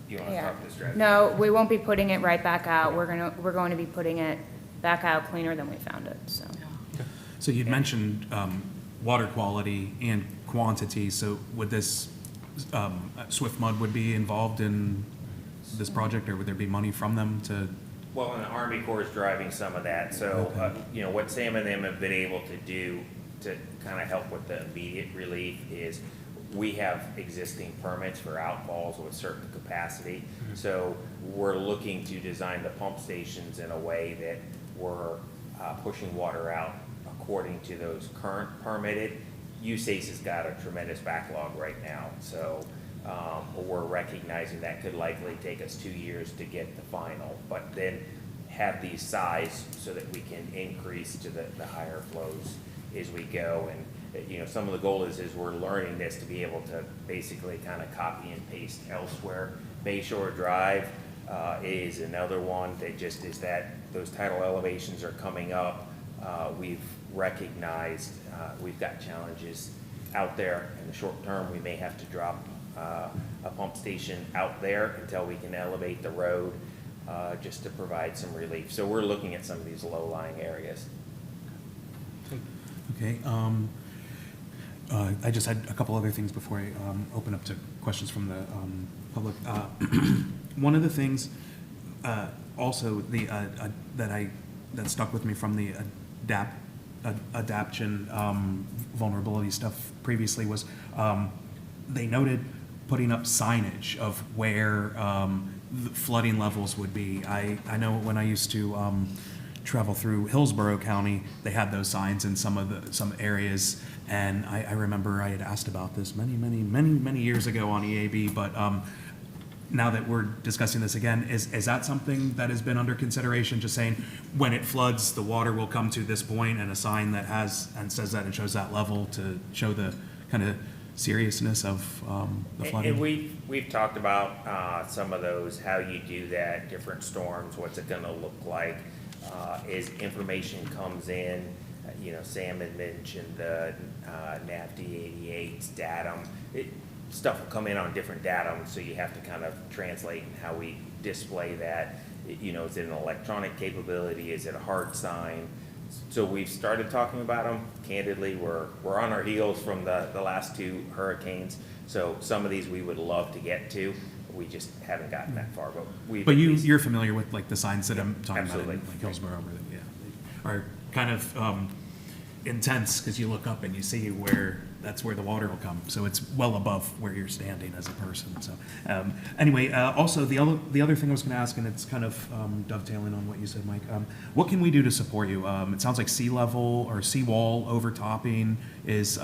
You want to Yeah. talk this strategy? No, we won't be putting it right back out. We're going to be putting it back out cleaner than we found it, so. So you'd mentioned water quality and quantity, so would this Swift Mud would be involved in this project, or would there be money from them to? Well, and the Army Corps is driving some of that, so, what Sam and them have been able to do to kind of help with the immediate relief is we have existing permits for outfalls with certain capacity. So we're looking to design the pump stations in a way that we're pushing water out according to those current permitted. USACE has got a tremendous backlog right now, so we're recognizing that could likely take us 2 years to get the final, but then have these size so that we can increase to the higher flows as we go. And some of the goal is we're learning this to be able to basically kind of copy and paste elsewhere. Bayshore Drive is another one that just is that those tidal elevations are coming up. We've recognized we've got challenges out there in the short term. We may have to drop a pump station out there until we can elevate the road just to provide some relief. So we're looking at some of these low-lying areas. Okay. I just had a couple other things before I open up to questions from the public. One of the things also that stuck with me from the adaption vulnerability stuff previously was they noted putting up signage of where the flooding levels would be. I know when I used to travel through Hillsborough County, they had those signs in some areas, and I remember I had asked about this many years ago on EAB, but now that we're discussing this again, is that something that has been under consideration, just saying when it floods, the water will come to this point, and a sign that says that and shows that level to show the kind of seriousness of the flooding? And we've talked about some of those, how you do that, different storms, what's it gonna look like. As information comes in, Sam had mentioned the NAV D88s, datum. Stuff will come in on different datum, so you have to kind of translate in how we display that. Is it an electronic capability? Is it a hard sign? So we've started talking about them. Candidly, we're on our heels from the last 2 hurricanes. So some of these we would love to get to. We just haven't gotten that far, but we've. But you're familiar with like the signs that I'm talking Absolutely. about in like Hillsborough, they are kind of intense because you look up and you see that's where the water will come. So it's well above where you're standing as a person. So anyway, also the other thing I was going to ask, and it's kind of dovetailing on what you said, Mike. What can we do to support you? It sounds like sea level or seawall overtopping is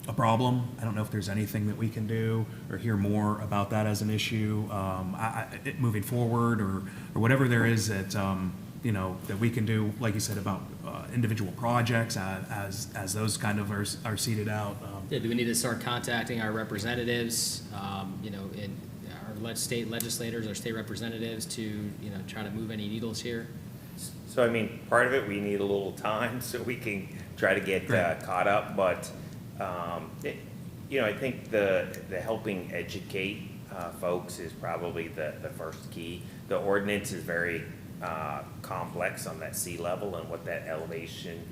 a problem. I don't know if there's anything that we can do or hear more about that as an issue moving forward, or whatever there is that that we can do, like you said, about individual projects as those kind of are seeded out. Yeah, do we need to start contacting our representatives, in our state legislators, our state representatives to, try to move any needles here? So, part of it, we need a little time so we can try to get caught up, but, I think the helping educate folks is probably the first key. The ordinance is very complex on that sea level and what that elevation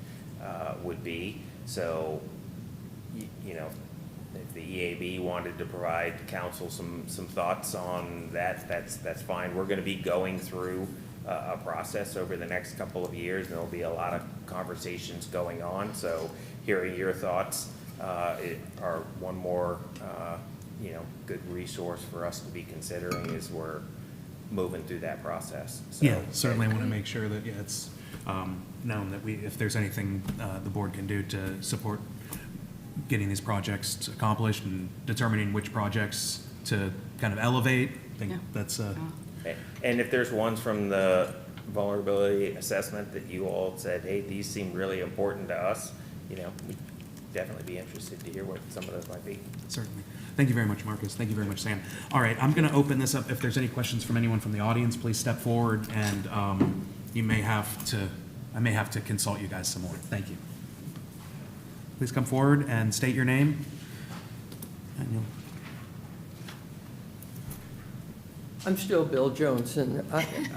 would be. So, if the EAB wanted to provide council some thoughts on that, that's fine. We're going to be going through a process over the next couple of years, and there'll be a lot of conversations going on. So, hearing your thoughts are one more good resource for us to be considering as we're moving through that process. So, Yeah, certainly want to make sure that it's known that if there's anything the board can do to support getting these projects accomplished and determining which projects to kind of elevate, I think that's and if there's ones from the vulnerability assessment that you all said, hey, these seem really important to us, we'd definitely be interested to hear what some of those might be. Certainly. Thank you very much, Marcus. Thank you very much, Sam. All right, I'm going to open this up. If there's any questions from anyone from the audience, please step forward, and I may have to consult you guys some more. Thank you. Please come forward and state your name. And I'm still Bill Jones, and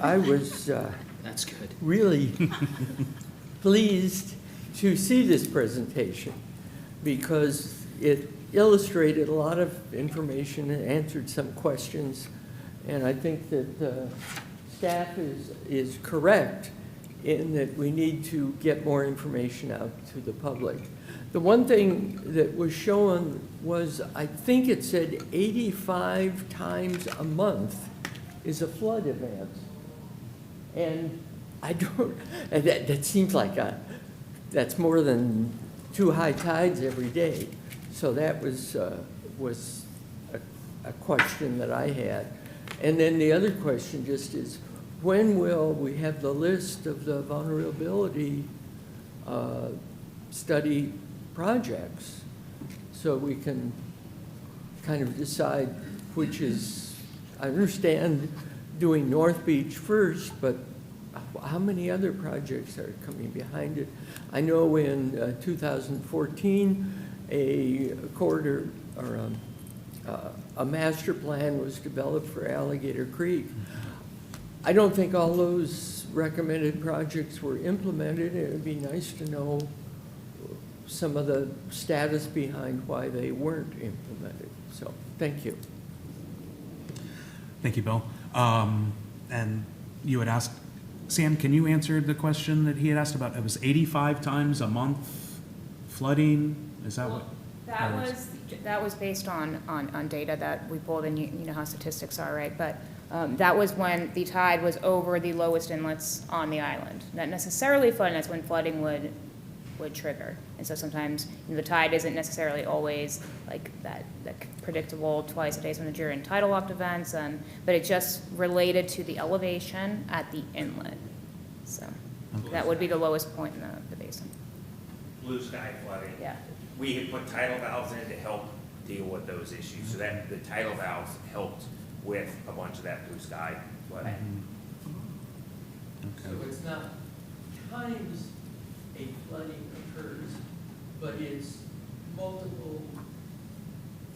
I was That's good. really pleased to see this presentation because it illustrated a lot of information and answered some questions. And I think that staff is correct in that we need to get more information out to the public. The one thing that was shown was, I think it said 85 times a month is a flood event. And I don't, and that seems like that's more than 2 high tides every day. So that was a question that I had. And then the other question just is, when will we have the list of the vulnerability study projects so we can kind of decide which is, I understand doing North Beach first, but how many other projects are coming behind it? I know in 2014, a corridor or a master plan was developed for Alligator Creek. I don't think all those recommended projects were implemented. It would be nice to know some of the status behind why they weren't implemented. So, thank you. Thank you, Bill. And you had asked, Sam, can you answer the question that he had asked about? It was 85 times a month flooding? Is that what? That was based on data that we pulled, and you know how statistics are, right? But that was when the tide was over the lowest inlets on the island. Not necessarily flooding, that's when flooding would trigger. And so sometimes the tide isn't necessarily always like that predictable twice a day, sometimes you're in tidal locked events, but it's just related to the elevation at the inlet. So that would be the lowest point in the basin. Blue sky flooding. Yeah. We had put tidal valves in to help deal with those issues, so that the tidal valves helped with a bunch of that blue sky flooding. So it's not times a flooding occurs, but it's multiple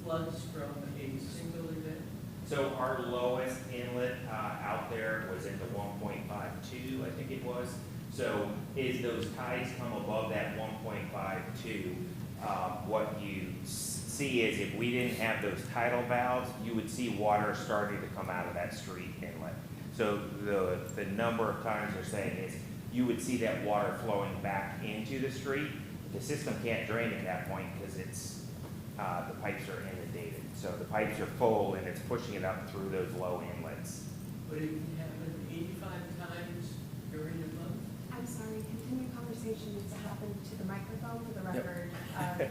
floods from a single event? So our lowest inlet out there was into 1.52, I think it was. So as those tides come above that 1.52, what you see is if we didn't have those tidal valves, you would see water starting to come out of that street inlet. So the number of times they're saying is you would see that water flowing back into the street. The system can't drain at that point because it's the pipes are inundated. So the pipes are full and it's pushing it up through those low inlets. But it can happen 85 times during a month? I'm sorry, continued conversation needs to happen to the microphone for the record,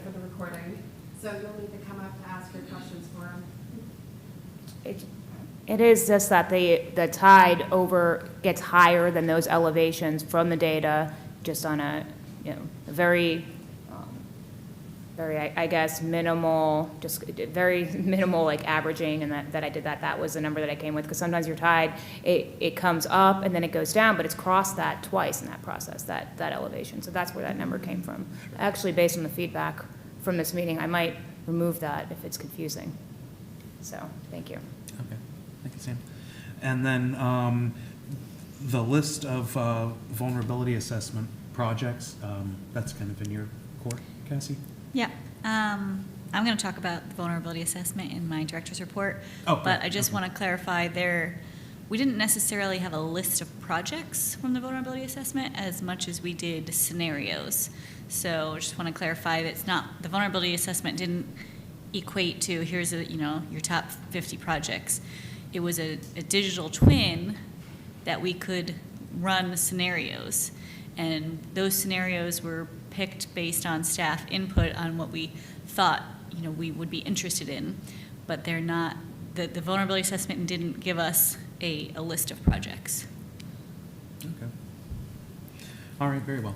for the recording. So you'll need to come up to ask your questions for him. It is just that the tide gets higher than those elevations from the data, just on a very, I guess, minimal, just very minimal like averaging, and that I did that was the number that I came with, because sometimes your tide, it comes up and then it goes down, but it's crossed that twice in that process, that elevation. So that's where that number came from. Actually, based on the feedback from this meeting, I might remove that if it's confusing. So, thank you. Okay, thank you, Sam. And then the list of vulnerability assessment projects, that's kind of in your court, Cassie? Yeah, I'm going to talk about the vulnerability assessment in my director's report. Oh, but good. I just want to clarify we didn't necessarily have a list of projects from the vulnerability assessment as much as we did scenarios. So I just want to clarify that it's not, the vulnerability assessment didn't equate to here's your top 50 projects. It was a digital twin that we could run scenarios, and those scenarios were picked based on staff input on what we thought we would be interested in, but they're not, the vulnerability assessment didn't give us a list of projects. Okay. All right, very well.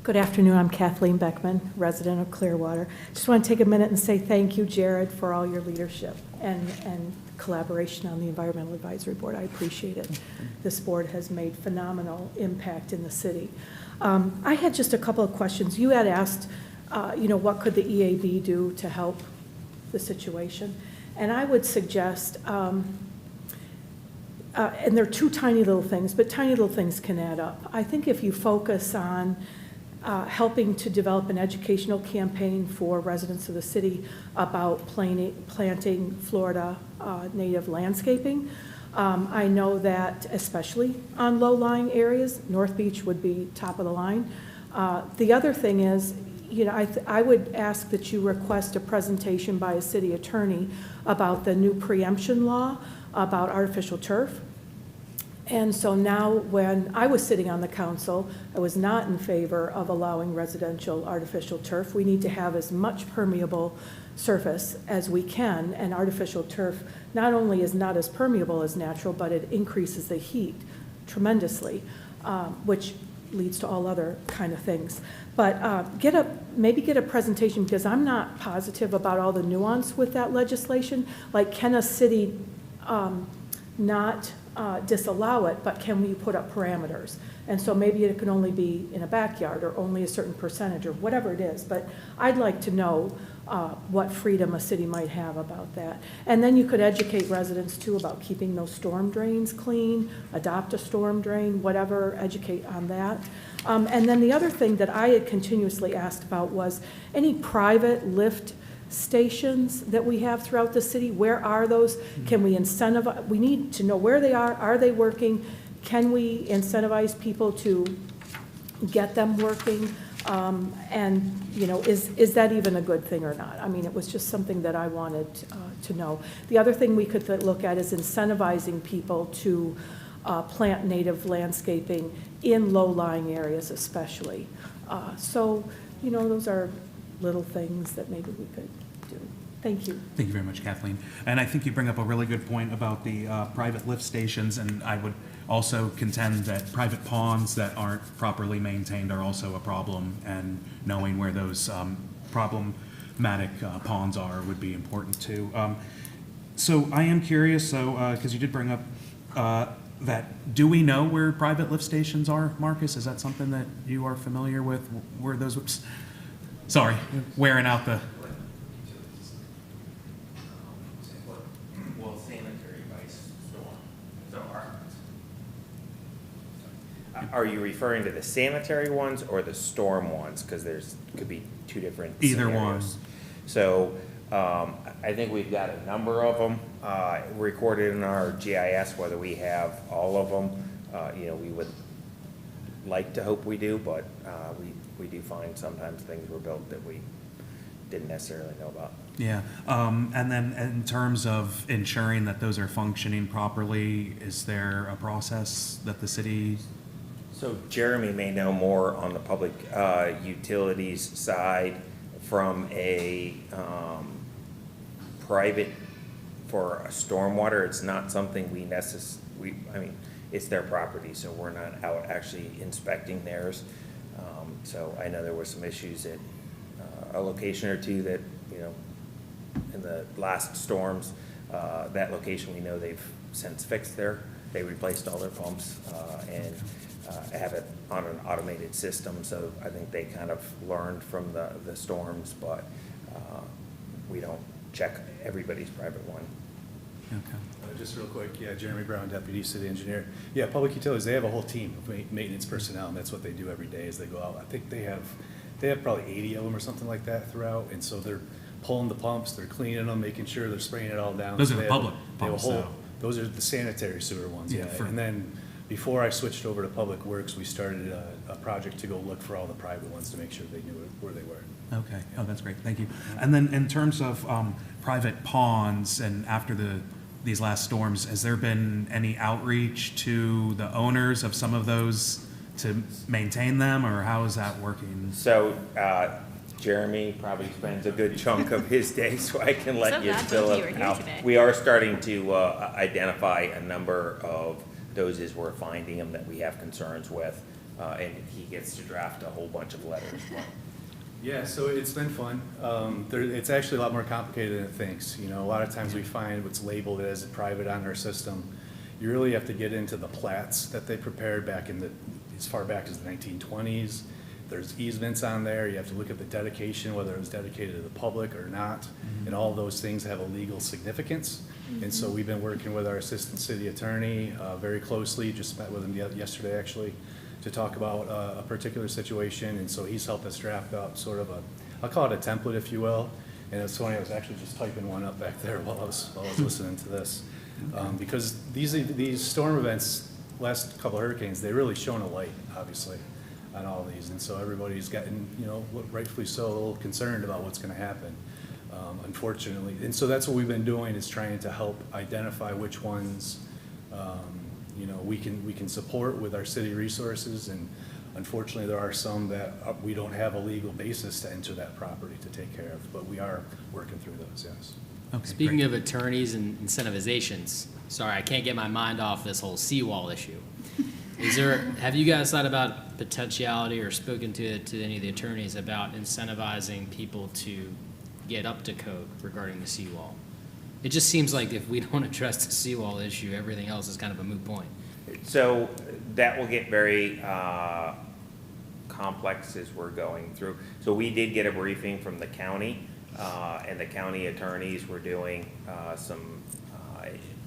Good afternoon, I'm Kathleen Beckman, resident of Clearwater. Just want to take a minute and say thank you, Jared, for all your leadership and collaboration on the Environmental Advisory Board. I appreciate it. This board has made phenomenal impact in the city. I had just a couple of questions. You had asked, what could the EAB do to help the situation? And I would suggest, and they're two tiny little things, but tiny little things can add up. I think if you focus on helping to develop an educational campaign for residents of the city about planting Florida native landscaping, I know that especially on low-lying areas, North Beach would be top of the line. The other thing is, you know, I would ask that you request a presentation by a city attorney about the new preemption law about artificial turf. And so now when I was sitting on the council, I was not in favor of allowing residential artificial turf. We need to have as much permeable surface as we can, and artificial turf not only is not as permeable as natural, but it increases the heat tremendously, which leads to all other kind of things. But maybe get a presentation, because I'm not positive about all the nuance with that legislation. Like, can a city not disallow it, but can we put up parameters? And so maybe it can only be in a backyard or only a certain percentage or whatever it is. But I'd like to know what freedom a city might have about that. And then you could educate residents too about keeping those storm drains clean, adopt a storm drain, whatever, educate on that. And then the other thing that I had continuously asked about was any private lift stations that we have throughout the city. Where are those? Can we incentivize? We need to know where they are. Are they working? Can we incentivize people to get them working? And, you know, is that even a good thing or not? I mean, it was just something that I wanted to know. The other thing we could look at is incentivizing people to plant native landscaping in low-lying areas especially. So, you know, those are little things that maybe we could do. Thank you. Thank you very much, Kathleen. And I think you bring up a really good point about the private lift stations, and I would also contend that private ponds that aren't properly maintained are also a problem, and knowing where those problematic ponds are would be important too. So I am curious, because you did bring up that, do we know where private lift stations are, Marcus? Is that something that you are familiar with, where those, whoops, sorry, wearing out the... Well, sanitary by storm. So are you referring to the sanitary ones or the storm ones? Because could be two different Either one. scenarios. So I think we've got a number of them recorded in our GIS. Whether we have all of them, you know, we would like to hope we do, but we do find sometimes things were built that we didn't necessarily know about. Yeah, and then in terms of ensuring that those are functioning properly, is there a process that the city? So Jeremy may know more on the public utilities side from a private, for a stormwater. It's not something I mean, it's their property, so we're not out actually inspecting theirs. So I know there were some issues at a location or two that, you know, in the last storms, that location, we know they've since fixed they replaced all their pumps and have it on an automated system. So I think they kind of learned from the storms, but we don't check everybody's private one. Okay. Just real quick, yeah, Jeremy Brown, Deputy City Engineer. Yeah, Public Utilities, they have a whole team of maintenance personnel, and that's what they do every day as they go out. I think they have probably 80 of them or something like that throughout, and so they're pulling the pumps, they're cleaning them, making sure they're spraying it all down. Those So are the they have public they have a pumps, whole- though. Those are the sanitary sewer ones, Yeah, yeah. And then before I switched over to Public Works, we started a project to go look for all the private ones to make sure they knew where they were. Okay, oh, that's great, thank you. And then in terms of private ponds, and after these last storms, has there been any outreach to the owners of some of those to maintain them, or how is that working? So Jeremy probably spends a good chunk of his day, so I can let So you glad fill both of you it are here out. today. We are starting to identify a number of those as we're finding them that we have concerns with, and he gets to draft a whole bunch of letters. Yeah, so it's been fun. It's actually a lot more complicated than it thinks. You know, a lot of times we find what's labeled as private on our system. You really have to get into the plats that they prepared back as far back as the 1920s. there's easements on there, you have to look at the dedication, whether it was dedicated to the public or not, and all those things have a legal significance. And so we've been working with our assistant city attorney very closely, just met with him yesterday actually, to talk about a particular situation, and so he's helped us draft up sort of a, I'll call it a template, if you will. And it's funny, I was actually just typing one up back there while I was listening to this. Because these storm events, last couple of hurricanes, they really shone a light, obviously, on all these. And so everybody's gotten, you know, rightfully so, a little concerned about what's gonna happen, unfortunately. And so that's what we've been doing, is trying to help identify which ones, you know, we can support with our city resources. And unfortunately, there are some that we don't have a legal basis to enter that property to take care of, but we are working through those, yes. Okay, Speaking great. of attorneys and incentivizations, sorry, I can't get my mind off this whole seawall issue. Have you guys thought about potentiality or spoken to any of the attorneys about incentivizing people to get up to code regarding the seawall? It just seems like if we don't address the seawall issue, everything else is kind of a moot point. So that will get very complex as we're going through. So we did get a briefing from the county, and the county attorneys were doing some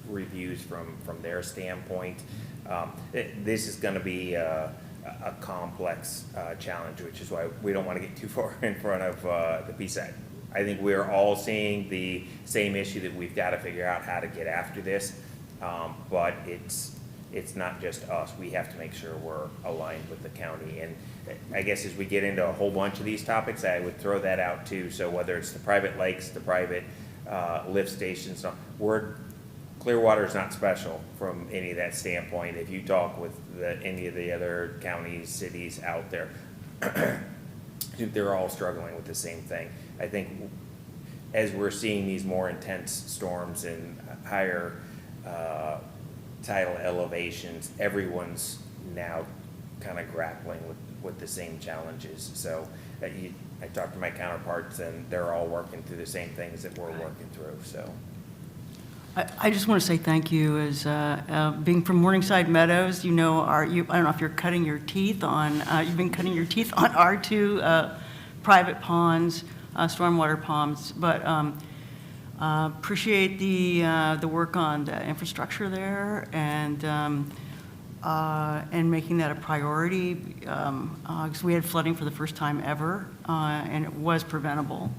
reviews from their standpoint. This is going to be a complex challenge, which is why we don't want to get too far in front of the PSAT. I think we're all seeing the same issue, that we've got to figure out how to get after this, but it's not just us. We have to make sure we're aligned with the county. And I guess as we get into a whole bunch of these topics, I would throw that out too. So whether it's the private lakes, the private lift stations, Clearwater is not special from any of that standpoint. If you talk with any of the other counties, cities out there, they're all struggling with the same thing. I think as we're seeing these more intense storms and higher tidal elevations, everyone's now kind of grappling with the same challenges. So I talked to my counterparts, and they're all working through the same things that we're working through, so. I just want to say thank you. As being from Morningside Meadows, you know, I don't know if you're cutting your teeth on, you've been cutting your teeth on our two private ponds, stormwater ponds, but appreciate the work on the infrastructure there, and making that a priority, because we had flooding for the first time ever, and it was preventable.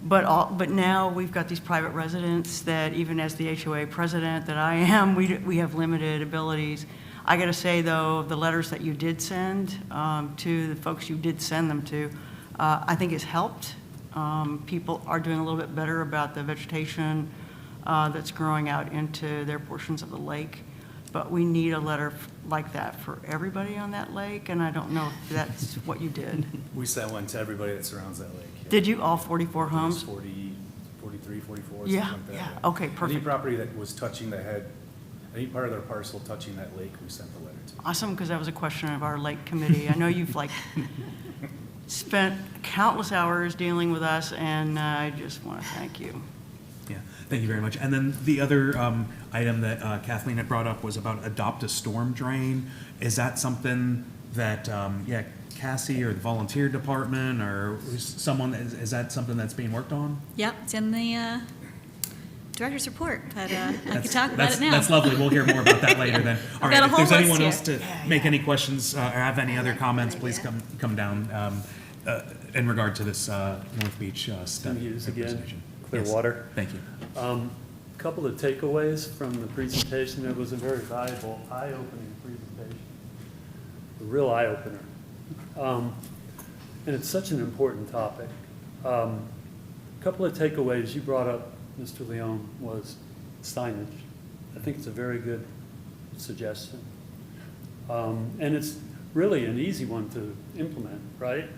But now we've got these private residents that, even as the HOA president that I am, we have limited abilities. I got to say, though, the letters that you did send to the folks you did send them to, I think has helped. People are doing a little bit better about the vegetation that's growing out into their portions of the lake. But we need a letter like that for everybody on that lake, and I don't know if that's what you did. We sent one to everybody that surrounds that lake. Yeah. Did you, all 44 homes? 40, 43, 44, Yeah, something like that. yeah. Okay, Any perfect. property that was touching the head, any part of their parcel touching that lake, we sent the letter to. Awesome, because that was a question of our lake committee. I know you've spent countless hours dealing with us, and I just want to thank you. Yeah, thank you very much. And then the other item that Kathleen had brought up was about adopt a storm drain. Is that something that, Cassie or the volunteer department or someone, is that something that's being worked on? Yep, it's in the director's report, but I can talk about it now. That's lovely. We'll hear more about that later then. All got right, a if whole there's list anyone here. else to make any questions or have any other comments, please come down in regard to this North Beach study. Tim Hughes again, presentation. Clearwater. Yes, thank you. Couple of takeaways from the presentation. It was a very valuable, eye-opening presentation, a real eye-opener. And it's such an important topic. Couple of takeaways you brought up, Mr. Leon, was signage. I think it's a very good suggestion. And it's really an easy one to implement, right?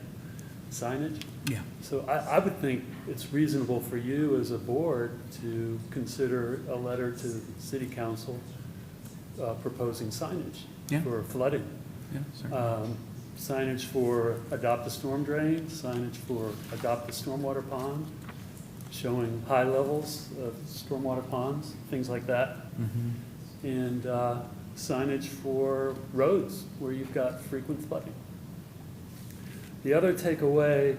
Signage? Yeah. So I would think it's reasonable for you as a board to consider a letter to the city council proposing signage Yeah. for flooding. Yeah, certainly. Signage for adopt a storm drain, signage for adopt a stormwater pond, showing high levels of stormwater ponds, things like that. Mm-hmm. And signage for roads where you've got frequent flooding. The other takeaway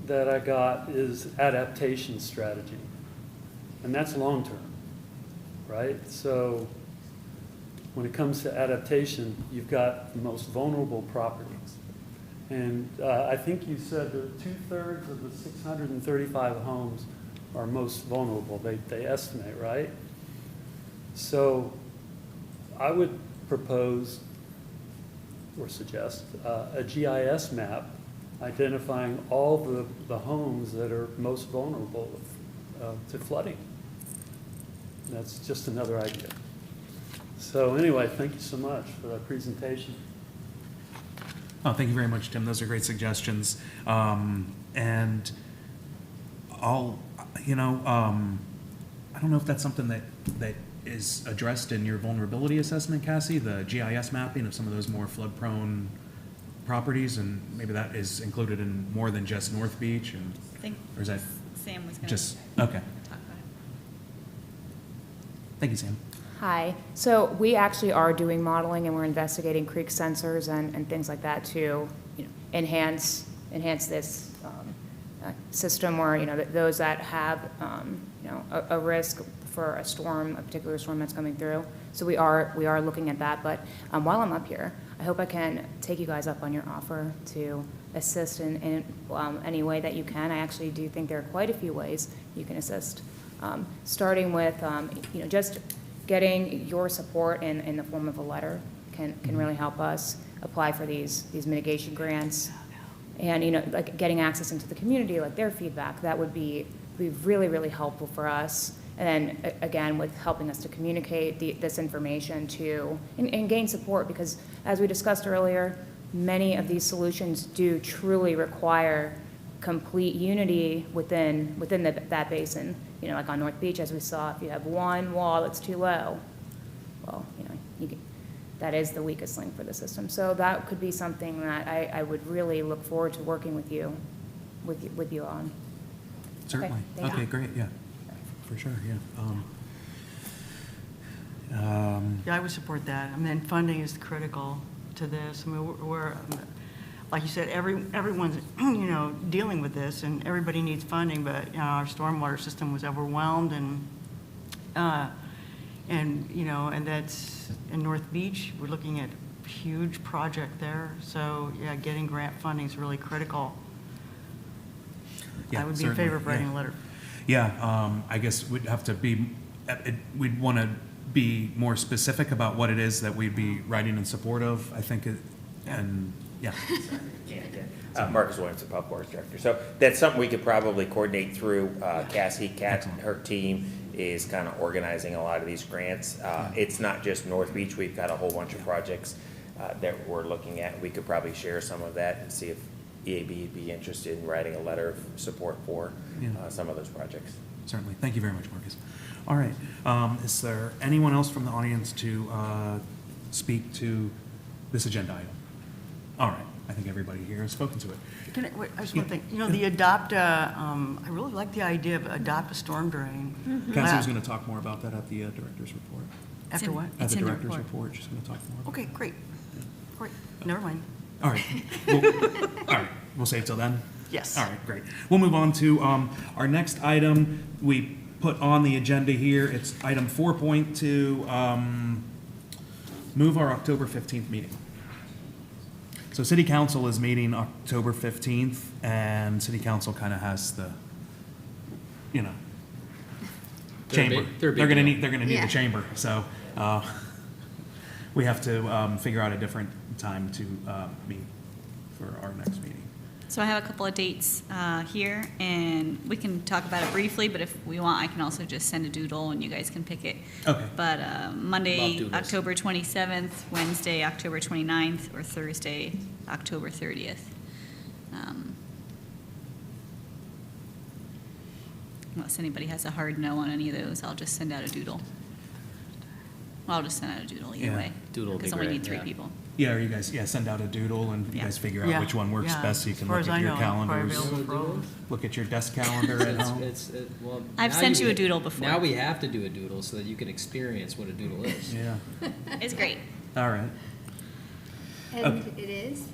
that I got is adaptation strategy, and that's long-term, right? So when it comes to adaptation, you've got the most vulnerable properties. And I think you said that 2/3 of the 635 homes are most vulnerable, they estimate, right? So I would propose or suggest a GIS map identifying all the homes that are most vulnerable to flooding. That's just another idea. So anyway, thank you so much for that presentation. Oh, thank you very much, Tim. Those are great suggestions. And I'll, I don't know if that's something that is addressed in your vulnerability assessment, Cassie, the GIS mapping of some of those more flood-prone properties, and maybe that is included in more than just North Beach, and, I think or is that Sam was going to just, talk okay. about it. Thank you, Sam. Hi. So we actually are doing modeling, and we're investigating creek sensors and things like that to, enhance this system where, those that have, a risk for a storm, a particular storm that's coming through. So we are looking at that. But while I'm up here, I hope I can take you guys up on your offer to assist in any way that you can. I actually do think there are quite a few ways you can assist, starting with, just getting your support in the form of a letter can really help us apply for these mitigation grants. And, like getting access into the community, like their feedback, that would be really, really helpful for us. And then, again, with helping us to communicate this information to, and gain support, because as we discussed earlier, many of these solutions do truly require complete unity within that basin. Like on North Beach, as we saw, if you have one wall that's too low, well, that is the weakest link for the system. So that could be something that I would really look forward to working with you on. Certainly. thank Okay, you. great, yeah, for sure, yeah. Yeah, I would support that. I mean, funding is critical to this. I mean, we're like you said, everyone's, dealing with this, and everybody needs funding, but, our stormwater system was overwhelmed, and that's in North Beach. We're looking at a huge project there. So, yeah, getting grant funding is really critical. Yeah, I would be in favor of writing a letter. Yeah, I guess we'd have to be, we'd want to be more specific about what it is that we'd be writing in support of, I think, and, yeah. Marcus Williamson, Public Works Director. So that's something we could probably coordinate through. Cassie, her team is kind of organizing a lot of these grants. It's not just North Beach. We've got a whole bunch of projects that we're looking at. We could probably share some of that and see if EAB would be interested in writing a letter of support for some of those projects. Certainly. Thank you very much, Marcus. All right. Is there anyone else from the audience to speak to this agenda item? All right. I think everybody here has spoken to it. I just want to think, the adopt, I really like the idea of adopt a storm drain. Cassie was going to talk more about that at the director's report. After what? At the director's report, she's going to talk more. Okay, great. Great. Never mind. All right. All right. We'll save till then? Yes. All right, great. We'll move on to our next item we put on the agenda here. It's item 4.2, move our October 15th meeting. So City Council is meeting October 15th, and City Council kind of has the, chamber. They're They're gonna need Yeah. the chamber, so we have to figure out a different time to meet for our next meeting. So I have a couple of dates here, and we can talk about it briefly, but if we want, I can also just send a doodle and you guys can pick it. Okay. But Love Monday, doodles. October 27th, Wednesday, October 29th, or Thursday, October 30th. Unless anybody has a hard no on any of those, I'll just send out a doodle. Well, I'll just send out a doodle either Yeah, way. doodle would be Because only great, need 3 yeah. people. Yeah, or you guys, send out a doodle and you Yeah. guys figure out Yeah. which one works Yeah. best so you As can far look as at I your know, it's probably calendars. available for all of us. Look at your desk calendar at home. Well, I've now sent you a doodle before. Now we have to do a doodle so that you can experience what a doodle is. Yeah, It's great. all right. And it is?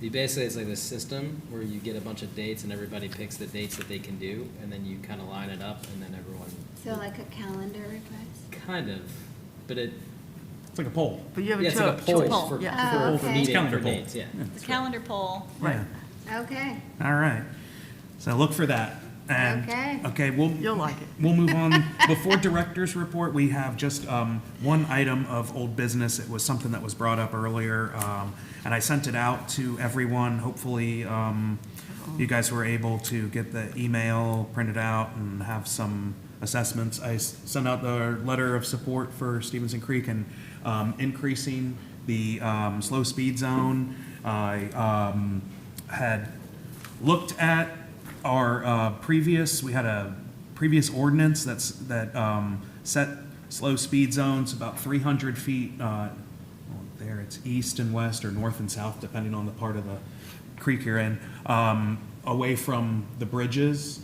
You basically, it's like this system where you get a bunch of dates and everybody picks the dates that they can do, and then you kind of line it up, and then everyone, So like a calendar request? kind of, but it, It's like a poll. But you have yeah, a it's like a choice. poll for, Yeah. Oh, for okay. meeting, Calendar for poll. dates, yeah. The calendar poll. Right. Yeah. Okay, All right. So look for that. And, Okay. okay, You'll like it. we'll move on. Before director's report, we have just one item of old business. It was something that was brought up earlier, and I sent it out to everyone. Hopefully, you guys were able to get the email printed out and have some assessments. I sent out the letter of support for Stevenson Creek and increasing the slow speed zone. I had looked at our we had a previous ordinance that set slow speed zones about 300 feet, there it's east and west or north and south, depending on the part of the creek you're in, away from the bridges.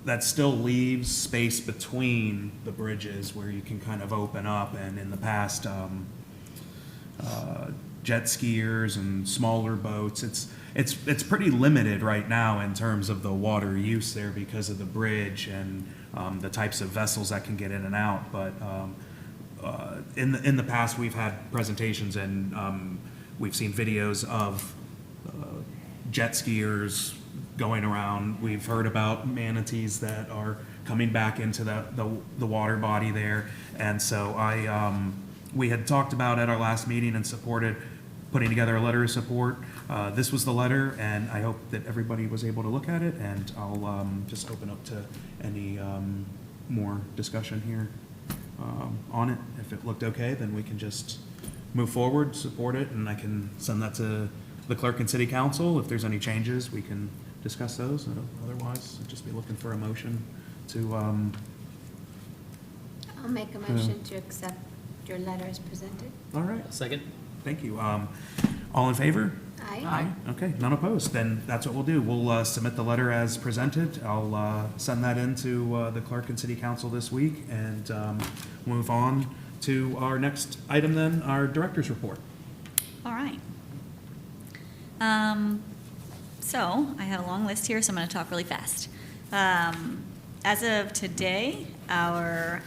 That still leaves space between the bridges where you can kind of open up, and in the past, jet skiers and smaller boats, it's pretty limited right now in terms of the water use there because of the bridge and the types of vessels that can get in and out. But in the past, we've had presentations and we've seen videos of jet skiers going around. We've heard about manatees that are coming back into the water body there. And so we had talked about at our last meeting and supported putting together a letter of support. This was the letter, and I hope that everybody was able to look at it, and I'll just open up to any more discussion here on it. If it looked okay, then we can just move forward, support it, and I can send that to the clerk and city council. If there's any changes, we can discuss those. Otherwise, I'd just be looking for a motion to, I'll make a motion to accept your letter as presented. all right, Second? thank you. All in favor? Aye. Okay, none opposed. Then that's what we'll do. We'll submit the letter as presented. I'll send that in to the clerk and city council this week and move on to our next item then, our director's report. All right. So I have a long list here, so I'm going to talk really fast. As of today, our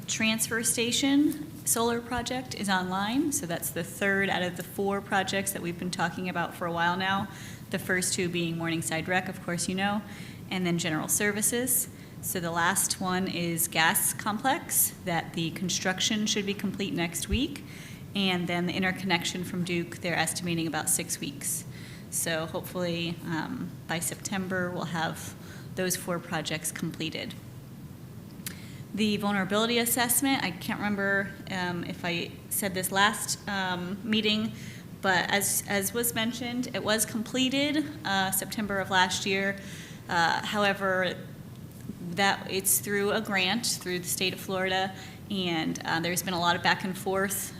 transfer station solar project is online. So that's the third out of the 4 projects that we've been talking about for a while now. The first 2 being Morningside Rec, of course you know, and then General Services. So the last one is Gas Complex, that the construction should be complete next week. And then the interconnection from Duke, they're estimating about 6 weeks. So hopefully by September, we'll have those 4 projects completed. The vulnerability assessment, I can't remember if I said this last meeting, but as was mentioned, it was completed September of last year. However, that it's through a grant through the state of Florida, and there's been a lot of back and forth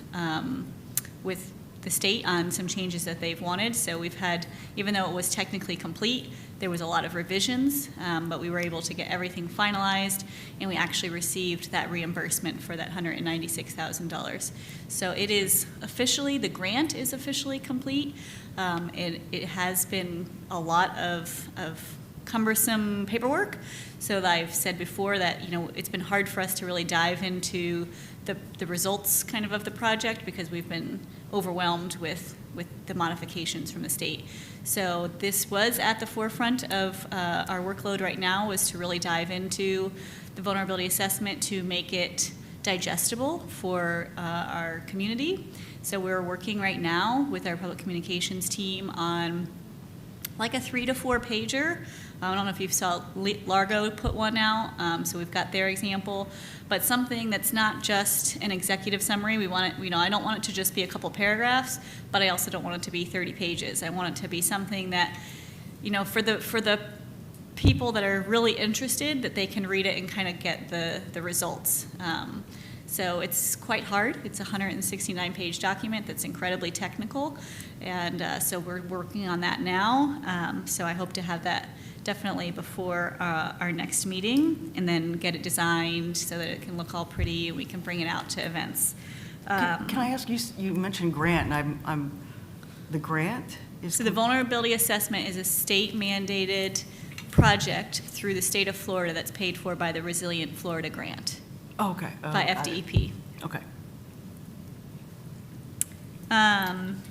with the state on some changes that they've wanted. So we've had, even though it was technically complete, there was a lot of revisions, but we were able to get everything finalized, and we actually received that reimbursement for that $196,000. So it is officially, the grant is officially complete. It has been a lot of cumbersome paperwork. So I've said before that, it's been hard for us to really dive into the results kind of the project because we've been overwhelmed with the modifications from the state. So this was at the forefront of our workload right now, was to really dive into the vulnerability assessment to make it digestible for our community. So we're working right now with our public communications team on like a 3 to 4 pager. I don't know if you saw Largo put one out, so we've got their example, but something that's not just an executive summary. We want it, I don't want it to just be a couple paragraphs, but I also don't want it to be 30 pages. I want it to be something that, for the people that are really interested, that they can read it and kind of get the results. So it's quite hard. It's a 169-page document that's incredibly technical, and so we're working on that now. So I hope to have that definitely before our next meeting, and then get it designed so that it can look all pretty and we can bring it out to events. Can I ask you, you mentioned grant, and the grant is? So the vulnerability assessment is a state-mandated project through the state of Florida that's paid for by the Resilient Florida Grant, Oh, okay. by Got it. FDEP. Okay.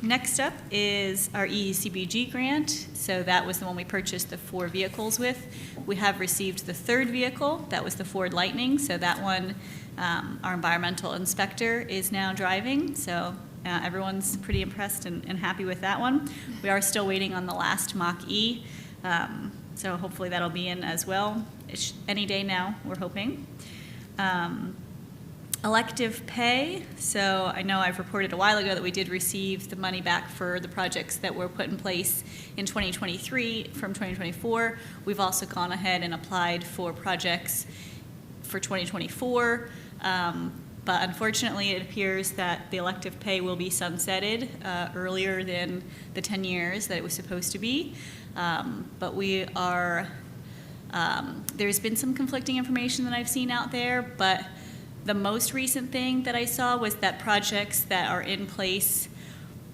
Next up is our EECBG grant. So that was the one we purchased the 4 vehicles with. We have received the 3rd vehicle. That was the Ford Lightning. So that one, our environmental inspector is now driving. So everyone's pretty impressed and happy with that one. We are still waiting on the last Mach-E. So hopefully that'll be in as well. Any day now, we're hoping. Elective pay, so I know I've reported a while ago that we did receive the money back for the projects that were put in place in 2023 from 2024. We've also gone ahead and applied for projects for 2024, but unfortunately it appears that the elective pay will be sunsetted earlier than the 10 years that it was supposed to be. But we are, there's been some conflicting information that I've seen out there, but the most recent thing that I saw was that projects that are in place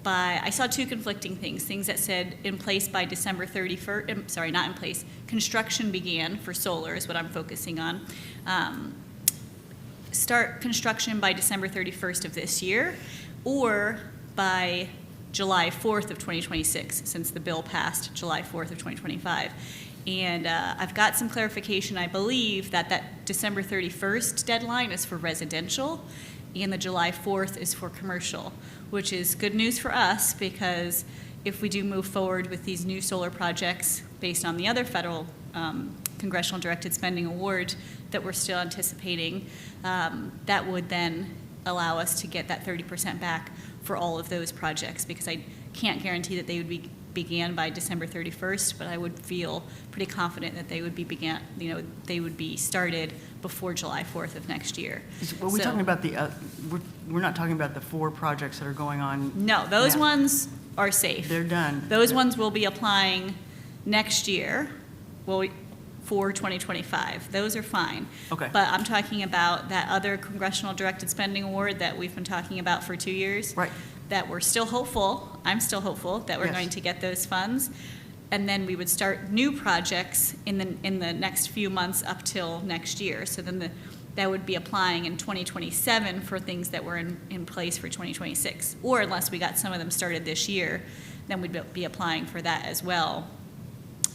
by, I saw 2 conflicting things that said in place by December 31st, sorry, not in place, construction began for solar is what I'm focusing on. Start construction by December 31st of this year, or by July 4th of 2026, since the bill passed July 4th of 2025. And I've got some clarification. I believe that December 31st deadline is for residential, and the July 4th is for commercial, which is good news for us, because if we do move forward with these new solar projects based on the other federal congressional directed spending award that we're still anticipating, that would then allow us to get that 30% back for all of those projects, because I can't guarantee that they would be began by December 31st, but I would feel pretty confident that they would be started before July 4th of next year. Are we talking about we're not talking about the 4 projects that are going on? No, those now. ones are safe. They're done. Those ones will be applying next year, for 2025. Those are fine. Okay. But I'm talking about that other congressional directed spending award that we've been talking about for 2 years. Right. That we're still hopeful, I'm still hopeful that we're Yes. going to get those funds. And then we would start new projects in the next few months up till next year. So then that would be applying in 2027 for things that were in place for 2026. Or unless we got some of them started this year, then we'd be applying for that as well.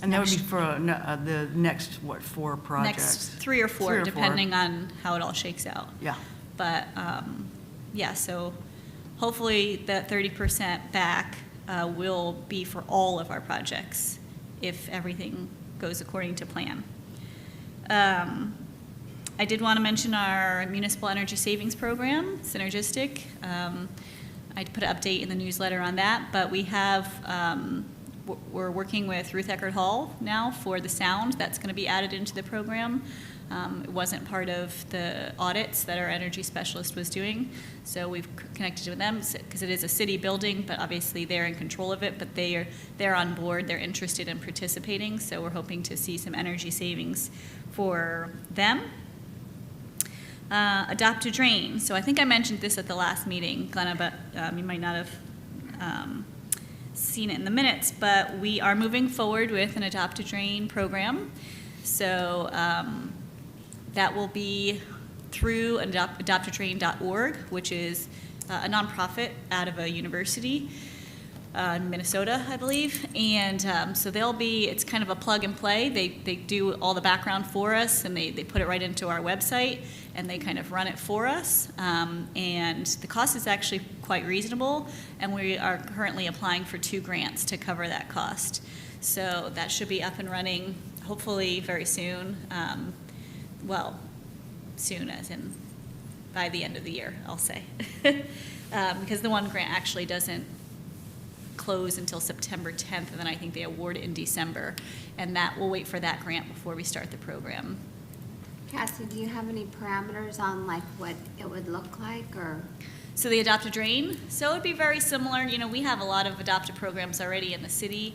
And that would be for the next, 4 projects? Next 3 or 4, depending on how it all shakes out. Yeah. But, yeah, so hopefully that 30% back will be for all of our projects if everything goes according to plan. I did want to mention our municipal energy savings program, Synergistic. I put an update in the newsletter on that, but we have, we're working with Ruth Eckerd Hall now for the sound that's going to be added into the program. It wasn't part of the audits that our energy specialist was doing, so we've connected with them because it is a city building, but obviously they're in control of it, but they're on board, they're interested in participating, so we're hoping to see some energy savings for them. Adopt to Drain. So I think I mentioned this at the last meeting, Glenna, but you might not have seen it in the minutes, but we are moving forward with an Adopt to Drain program. So that will be through adoptodrain.org, which is a nonprofit out of a university in Minnesota, I believe. And so it's kind of a plug and play. They do all the background for us, and they put it right into our website, and they kind of run it for us. And the cost is actually quite reasonable, and we are currently applying for 2 grants to cover that cost. So that should be up and running hopefully very soon. Soon as in by the end of the year, I'll say. Because the one grant actually doesn't close until September 10th, and then I think they award it in December. And that we'll wait for that grant before we start the program. Cassie, do you have any parameters on like what it would look like, or? So the adopt a drain, so it'd be very similar. We have a lot of adopted programs already in the city,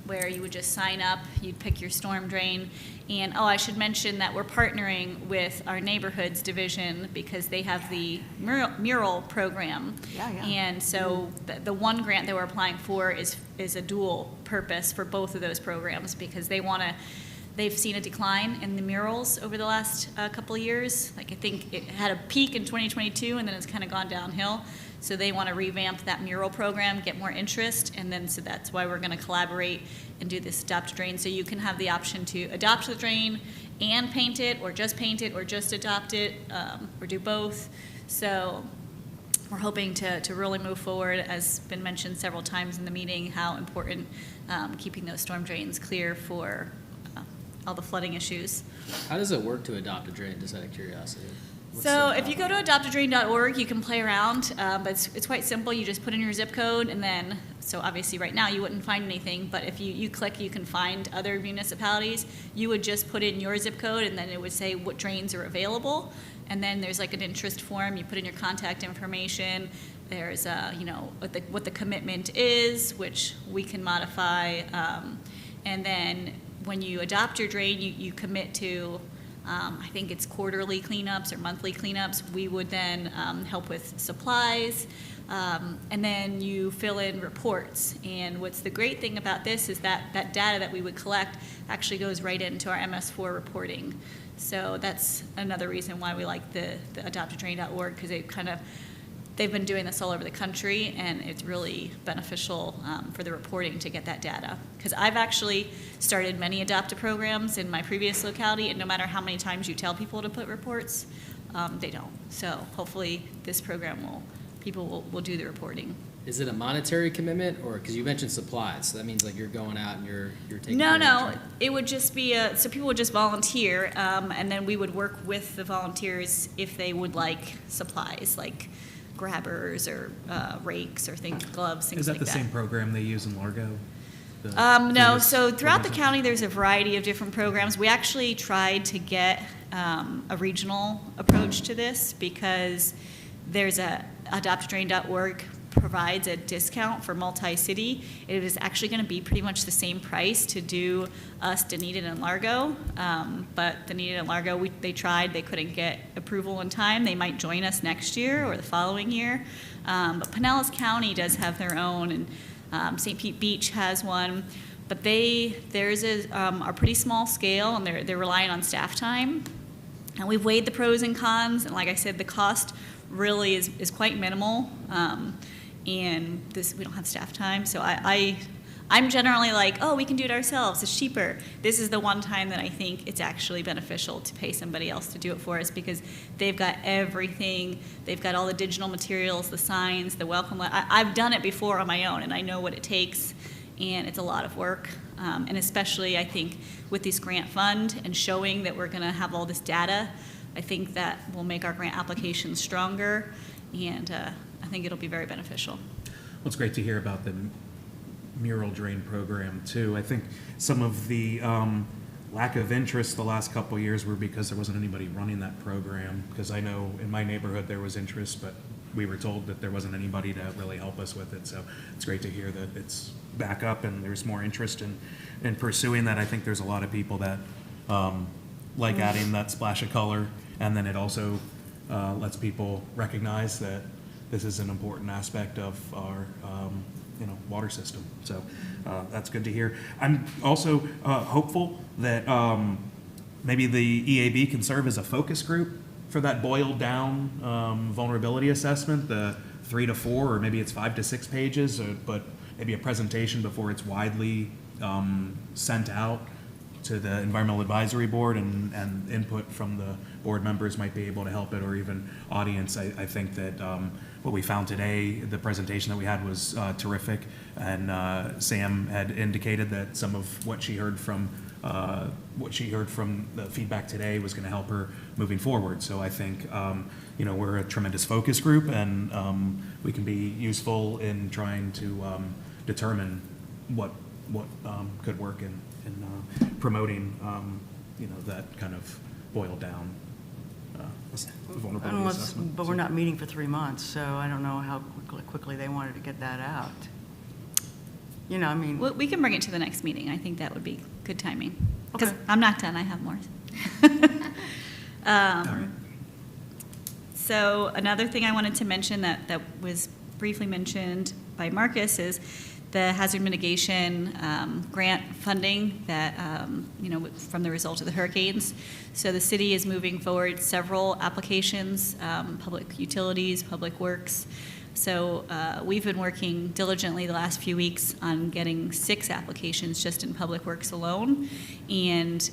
where you would just sign up, you'd pick your storm drain. And, I should mention that we're partnering with our neighborhoods division because they have the mural program. Yeah. And so the one grant that we're applying for is a dual purpose for both of those programs because they've seen a decline in the murals over the last couple of years. Like I think it had a peak in 2022 and then it's kind of gone downhill. So they want to revamp that mural program, get more interest, and then so that's why we're going to collaborate and do this adopt a drain. So you can have the option to adopt the drain and paint it, or just adopt it, or do both. So we're hoping to really move forward, as been mentioned several times in the meeting, how important keeping those storm drains clear for all the flooding issues. How does it work to adopt a drain, just out of curiosity? So if you go to adoptadrain.org, you can play around, but it's quite simple. You just put in your zip code, and then, so obviously right now you wouldn't find anything, but if you click, you can find other municipalities. You would just put in your zip code, and then it would say what drains are available. And then there's like an interest form. You put in your contact information. There's, what the commitment is, which we can modify. And then when you adopt your drain, you commit to, I think it's quarterly cleanups or monthly cleanups. We would then help with supplies, and then you fill in reports. And what's the great thing about this is that data that we would collect actually goes right into our MS4 reporting. So that's another reason why we like the adoptadrain.org, because they've been doing this all over the country, and it's really beneficial for the reporting to get that data. Because I've actually started many adopted programs in my previous locality, and no matter how many times you tell people to put reports, they don't. So hopefully this program people will do the reporting. Is it a monetary commitment, or, because you mentioned supplies, so that means like you're going out and you're taking No, care of the no, drain. it would just be, so people would just volunteer, and then we would work with the volunteers if they would like supplies, like grabbers or rakes or gloves, things Is that like the that. same program they use in Largo? No, previous so throughout the organization? county, there's a variety of different programs. We actually tried to get a regional approach to this because there's adoptadrain.org provides a discount for multi-city. It is actually going to be pretty much the same price to do us, Dunedin, and Largo. But Dunedin and Largo, they tried. They couldn't get approval in time. They might join us next year or the following year. But Pinellas County does have their own, and St. Pete Beach has one. But theirs is a pretty small scale, and they're relying on staff time. And we've weighed the pros and cons, and like I said, the cost really is quite minimal. And we don't have staff time, so I'm generally like, oh, we can do it ourselves, it's cheaper. This is the one time that I think it's actually beneficial to pay somebody else to do it for us, because they've got everything. They've got all the digital materials, the signs, the welcome letter. I've done it before on my own, and I know what it takes, and it's a lot of work. And especially, I think, with this grant fund and showing that we're gonna have all this data, I think that will make our grant application stronger, and I think it'll be very beneficial. Well, it's great to hear about the mural drain program too. I think some of the lack of interest the last couple of years were because there wasn't anybody running that program. Because I know in my neighborhood there was interest, but we were told that there wasn't anybody to really help us with it. So it's great to hear that it's back up and there's more interest in pursuing that. I think there's a lot of people that like adding that splash of color, and then it also lets people recognize that this is an important aspect of our water system. So that's good to hear. I'm also hopeful that maybe the EAB can serve as a focus group for that boiled down vulnerability assessment, the 3 to 4, or maybe it's 5 to 6 pages, but maybe a presentation before it's widely sent out to the Environmental Advisory Board, and input from the board members might be able to help it, or even audience. I think that what we found today, the presentation that we had was terrific, and Sam had indicated that some of what she heard from the feedback today was going to help her moving forward. So I think we're a tremendous focus group, and we can be useful in trying to determine what could work in promoting that kind of boil down the vulnerability Unless, assessment. but we're not meeting for 3 months, so I don't know how quickly they wanted to get that out. You know, I mean, Well, we can bring it to the next meeting. I think that would be good timing. Because Okay. I'm not done, I have more. All right. So another thing I wanted to mention that was briefly mentioned by Marcus is the hazard mitigation grant funding that, from the result of the hurricanes. So the city is moving forward several applications, public utilities, public works. So we've been working diligently the last few weeks on getting 6 applications just in public works alone. And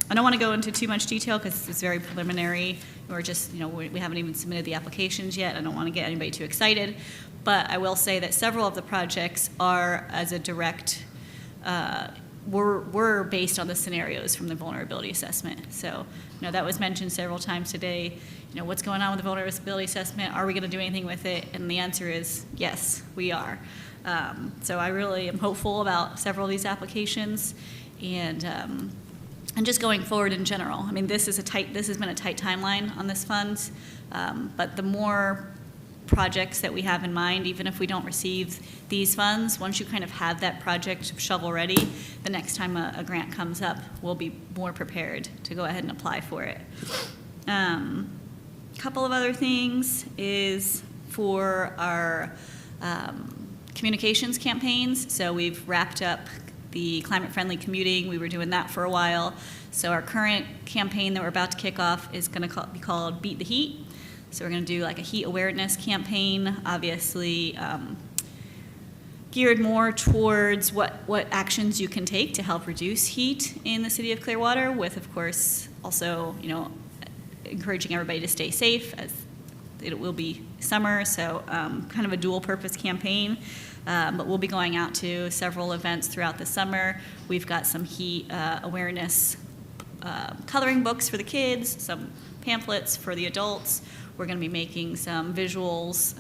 I don't want to go into too much detail because it's very preliminary. We're just, we haven't even submitted the applications yet. I don't want to get anybody too excited. But I will say that several of the projects are as a direct, were based on the scenarios from the vulnerability assessment. So, that was mentioned several times today. What's going on with the vulnerability assessment? Are we going to do anything with it? And the answer is yes, we are. So I really am hopeful about several of these applications, and just going forward in general. I mean, this has been a tight timeline on this fund, but the more projects that we have in mind, even if we don't receive these funds, once you kind of have that project shovel ready, the next time a grant comes up, we'll be more prepared to go ahead and apply for it. Couple of other things is for our communications campaigns. So we've wrapped up the climate-friendly commuting. We were doing that for a while. So our current campaign that we're about to kick off is going to be called Beat the Heat. So we're going to do like a heat awareness campaign, obviously geared more towards what actions you can take to help reduce heat in the city of Clearwater, with, of course, also, encouraging everybody to stay safe, as it will be summer, so kind of a dual-purpose campaign. But we'll be going out to several events throughout the summer. We've got some heat awareness coloring books for the kids, some pamphlets for the adults. We're going to be making some visuals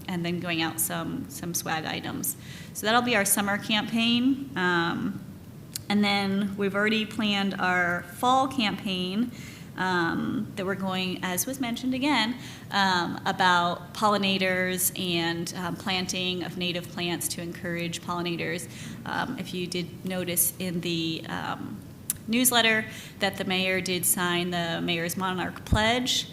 and then going out some swag items. So that'll be our summer campaign. And then we've already planned our fall campaign that we're going, as was mentioned again, about pollinators and planting of native plants to encourage pollinators. If you did notice in the newsletter that the mayor did sign the Mayor's Monarch Pledge.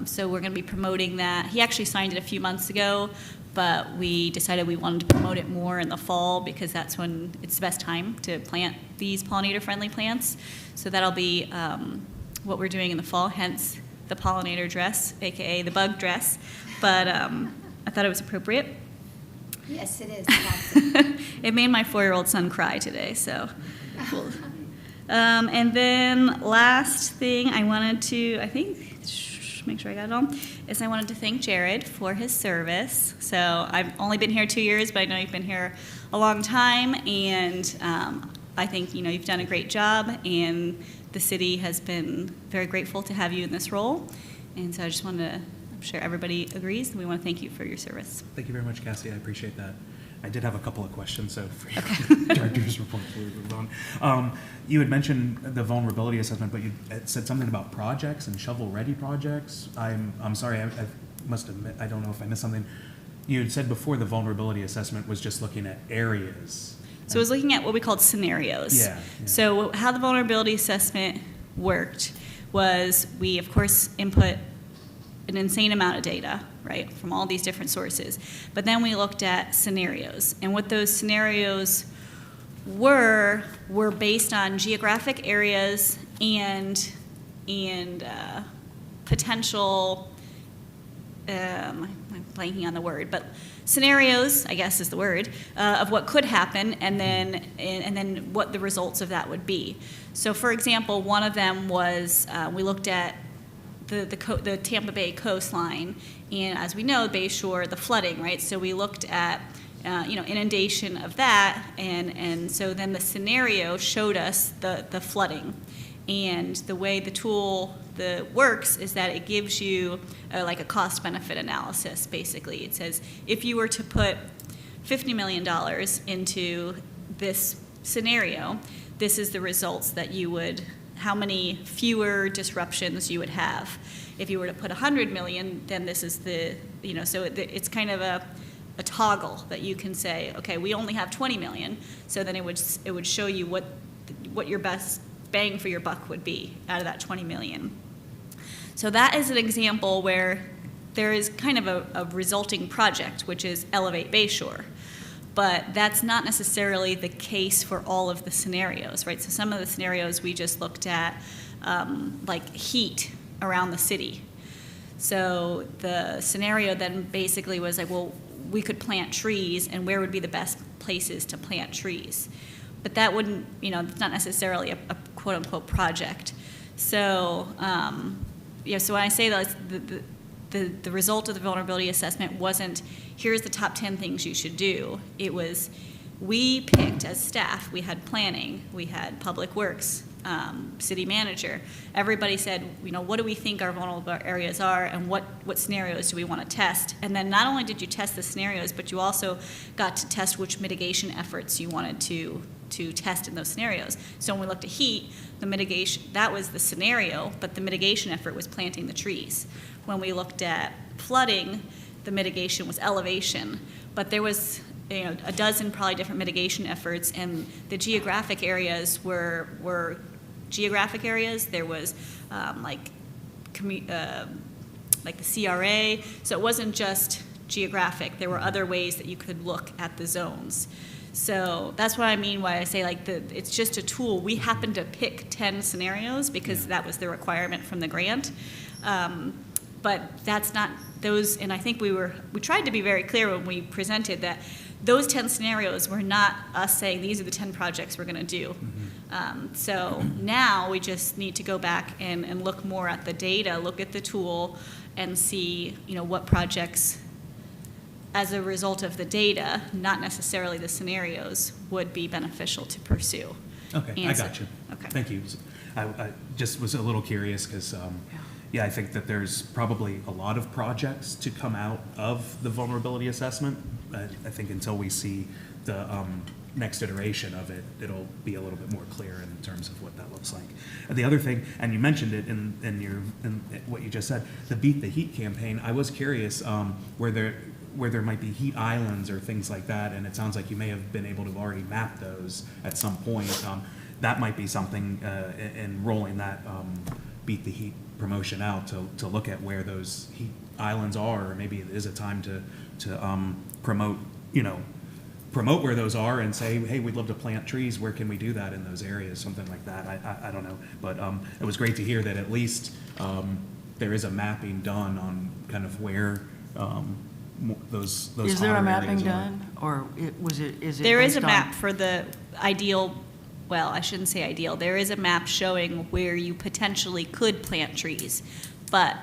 So we're going to be promoting that. He actually signed it a few months ago, but we decided we wanted to promote it more in the fall because that's when it's the best time to plant these pollinator-friendly plants. So that'll be what we're doing in the fall, hence the pollinator dress, aka the bug dress. But I thought it was appropriate. Yes, it is. It made my 4-year-old son cry today, so cool. And then last thing I wanted to, make sure I got it all, is I wanted to thank Jared for his service. So I've only been here 2 years, but I know you've been here a long time, and I think you've done a great job, and the city has been very grateful to have you in this role. And so I just wanted to, I'm sure everybody agrees, and we want to thank you for your service. Thank you very much, Cassie. I appreciate that. I did have a couple of questions, so for your director's report before we move on. You had mentioned the vulnerability assessment, but you had said something about projects and shovel-ready projects. I'm sorry, I must admit, I don't know if I missed something. You had said before the vulnerability assessment was just looking at areas. So I was looking at what we called scenarios. Yeah. So how the vulnerability assessment worked was we, of course, input an insane amount of data, right, from all these different sources. But then we looked at scenarios. And what those scenarios were based on geographic areas and potential, I'm blanking on the word, but scenarios, I guess is the word, of what could happen, and then what the results of that would be. So, for example, one of them was we looked at the Tampa Bay coastline, and as we know, Bay Shore, the flooding, right? So we looked at inundation of that, and so then the scenario showed us the flooding. And the way the tool works is that it gives you like a cost-benefit analysis, basically. It says, if you were to put $50 million into this scenario, this is the results that you would how many fewer disruptions you would have. If you were to put 100 million, then this is the, so it's kind of a toggle that you can say, okay, we only have 20 million, so then it would show you what your best bang for your buck would be out of that 20 million. So that is an example where there is kind of a resulting project, which is Elevate Bayshore. But that's not necessarily the case for all of the scenarios, right? So some of the scenarios we just looked at, like heat around the city. So the scenario then basically was like, well, we could plant trees, and where would be the best places to plant trees? But that wouldn't, it's not necessarily a quote-unquote project. So, so when I say that the result of the vulnerability assessment wasn't, here's the top 10 things you should do. It was, we picked as staff, we had planning, we had public works, city manager. Everybody said, what do we think our vulnerable areas are, and what scenarios do we want to test? And then not only did you test the scenarios, but you also got to test which mitigation efforts you wanted to test in those scenarios. So when we looked at heat, the mitigation, that was the scenario, but the mitigation effort was planting the trees. When we looked at flooding, the mitigation was elevation, but there was a dozen probably different mitigation efforts, and the geographic areas were geographic areas. There was like the CRA, so it wasn't just geographic. There were other ways that you could look at the zones. So that's what I mean when I say it's just a tool. We happened to pick 10 scenarios because that was the requirement from the grant. But that's not those, and I think we tried to be very clear when we presented that those 10 scenarios were not us saying these are the 10 projects we're going to do. So now we just need to go back and look more at the data, look at the tool, and see what projects, as a result of the data, not necessarily the scenarios, would be beneficial to pursue. Okay, I got you. Okay. Thank you. I just was a little curious because, I think that there's probably a lot of projects to come out of the vulnerability assessment. I think until we see the next iteration of it, it'll be a little bit more clear in terms of what that looks like. And the other thing, and you mentioned it in what you just said, the Beat the Heat campaign. I was curious where there might be heat islands or things like that, and it sounds like you may have been able to have already map those at some point. That might be something in rolling that Beat the Heat promotion out to look at where those heat islands are, or maybe it is a time to promote where those are and say, hey, we'd love to plant trees. Where can we do that in those areas? Something like that. I don't know, but it was great to hear that at least there is a mapping done on kind of where those Is there a hotter mapping areas are. done, or is it? There is a based on- map for the ideal, well, I shouldn't say ideal, there is a map showing where you potentially could plant trees, but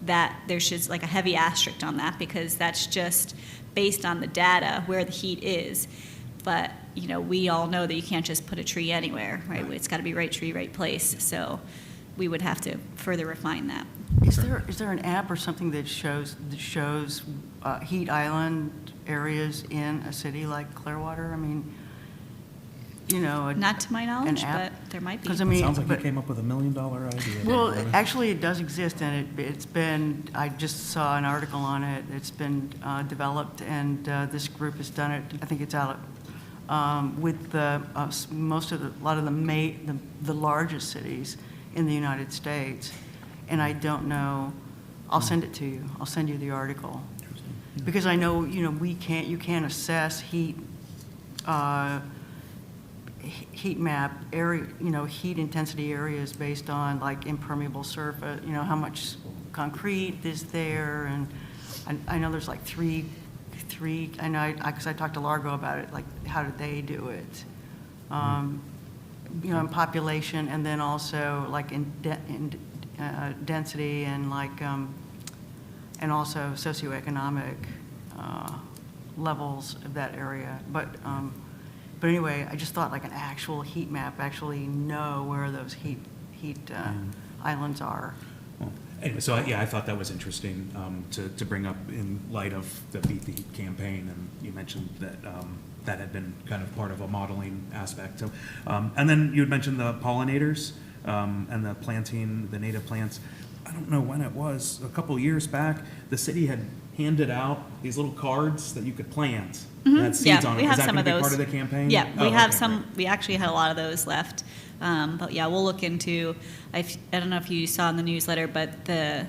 that there's just like a heavy asterisk on that because that's just based on the data where the heat is. But, we all know that you can't just put a tree anywhere, right? It's got to be right tree, right place. So we would have to further refine that. Is there an app or something that shows heat island areas in a city like Clearwater? I mean, Not to my knowledge, app? but there might be. 'Cause I mean, Sounds like you but- came up with $1 million idea. Well, there. actually, it does exist, and it's been, I just saw an article on it. It's been developed, and this group has done it. I think it's out with the a lot of the largest cities in the United States. And I don't know, I'll send it to you. I'll send you the article. Because I know, you can't assess heat map area, heat intensity areas based on like impermeable surface, how much concrete is there, and I know there's like three. I know because I talked to Largo about it. Like, how did they do it? In population, and then also like in density and like and also socioeconomic levels of that area, but. But anyway, I just thought like an actual heat map, actually know where those heat islands are. Well, anyway, so I thought that was interesting to bring up in light of the Beat the Heat campaign, and you mentioned that that had been kind of part of a modeling aspect. So, and then you had mentioned the pollinators. and the planting, the native plants. I don't know when it was, a couple years back, the city had handed out these little cards that you could plant. that had seeds Yeah, on we it. have Is that some gonna of be those. part of the campaign? Yeah, Oh, we have okay, some, great. we actually had a lot of those left. But yeah, we'll look into, I don't know if you saw in the newsletter, but the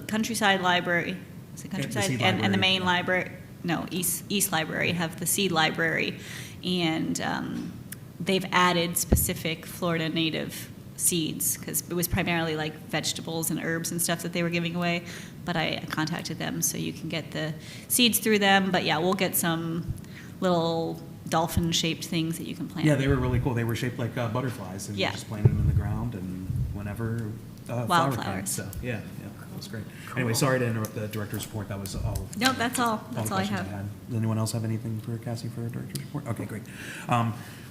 Countryside Library, is it the Countryside? Seed And the Library, main yeah. library, no, East Library have the Seed Library. And they've added specific Florida native seeds, because it was primarily like vegetables and herbs and stuff that they were giving away. But I contacted them, so you can get the seeds through them. But yeah, we'll get some little dolphin-shaped things that you can plant. Yeah, they were really cool. They were shaped like butterflies, and you Yeah. just planted them in the ground, and whenever flower came. Wildflowers. So yeah, that was great. Anyway, sorry to interrupt the director's report. That was all. No, that's all. the That's all I questions have. had. Does anyone else have anything for Cassie for a director's report? Okay, great.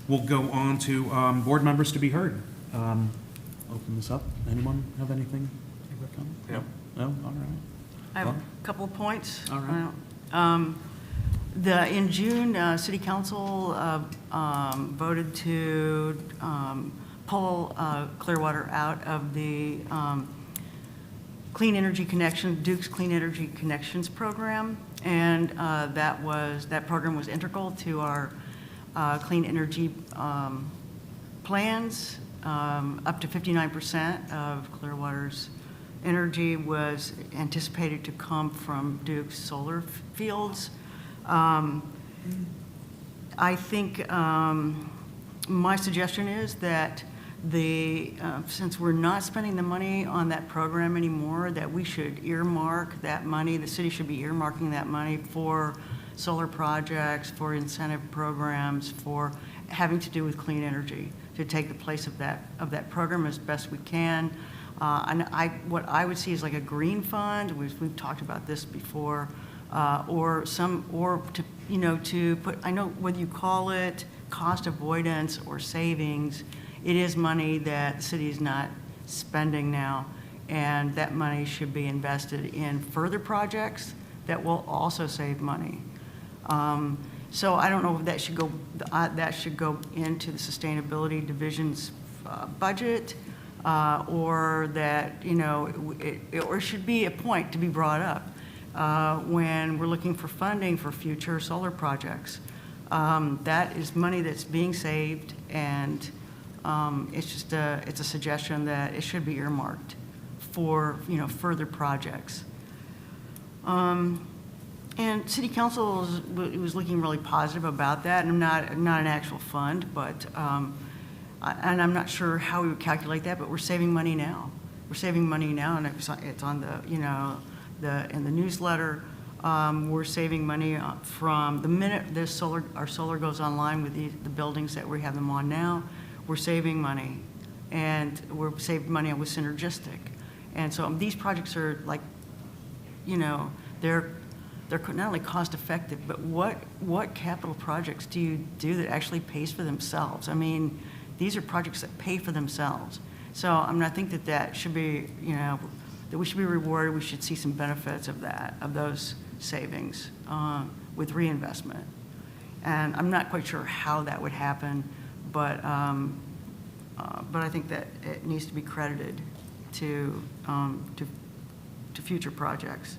We'll go on to board members to be heard. Open this up. Anyone have anything? No. No? All right. I have Well, a couple of points. All right. In June, City Council voted to pull Clearwater out of the Clean Energy Connection, Duke's Clean Energy Connections program, and that program was integral to our clean energy plans. Up to 59% of Clearwater's energy was anticipated to come from Duke's solar fields. I think my suggestion is that since we're not spending the money on that program anymore, that we should earmark that money, the city should be earmarking that money for solar projects, for incentive programs, for having to do with clean energy, to take the place of that program as best we can. And what I would see is like a green fund. We've talked about this before, or to put. I know whether you call it cost avoidance or savings, it is money that the city is not spending now, and that money should be invested in further projects that will also save money. So I don't know if that should go. That should go into the sustainability division's budget. Or that, or should be a point to be brought up when we're looking for funding for future solar projects. That is money that's being saved, and it's a suggestion that it should be earmarked for, further projects. And City Council was looking really positive about that, and not an actual fund, but and I'm not sure how we would calculate that, but we're saving money now. We're saving money now, and it's on the, in the newsletter. We're saving money from the minute our solar goes online with the buildings that we have them on now. We're saving money, and we're saving money with Synergistic. And so these projects are like, they're not only cost effective, but what capital projects do you do that actually pays for themselves? I mean, these are projects that pay for themselves. So I think that should be, that we should be rewarded. We should see some benefits of those savings with reinvestment. And I'm not quite sure how that would happen, but I think that it needs to be credited to future projects.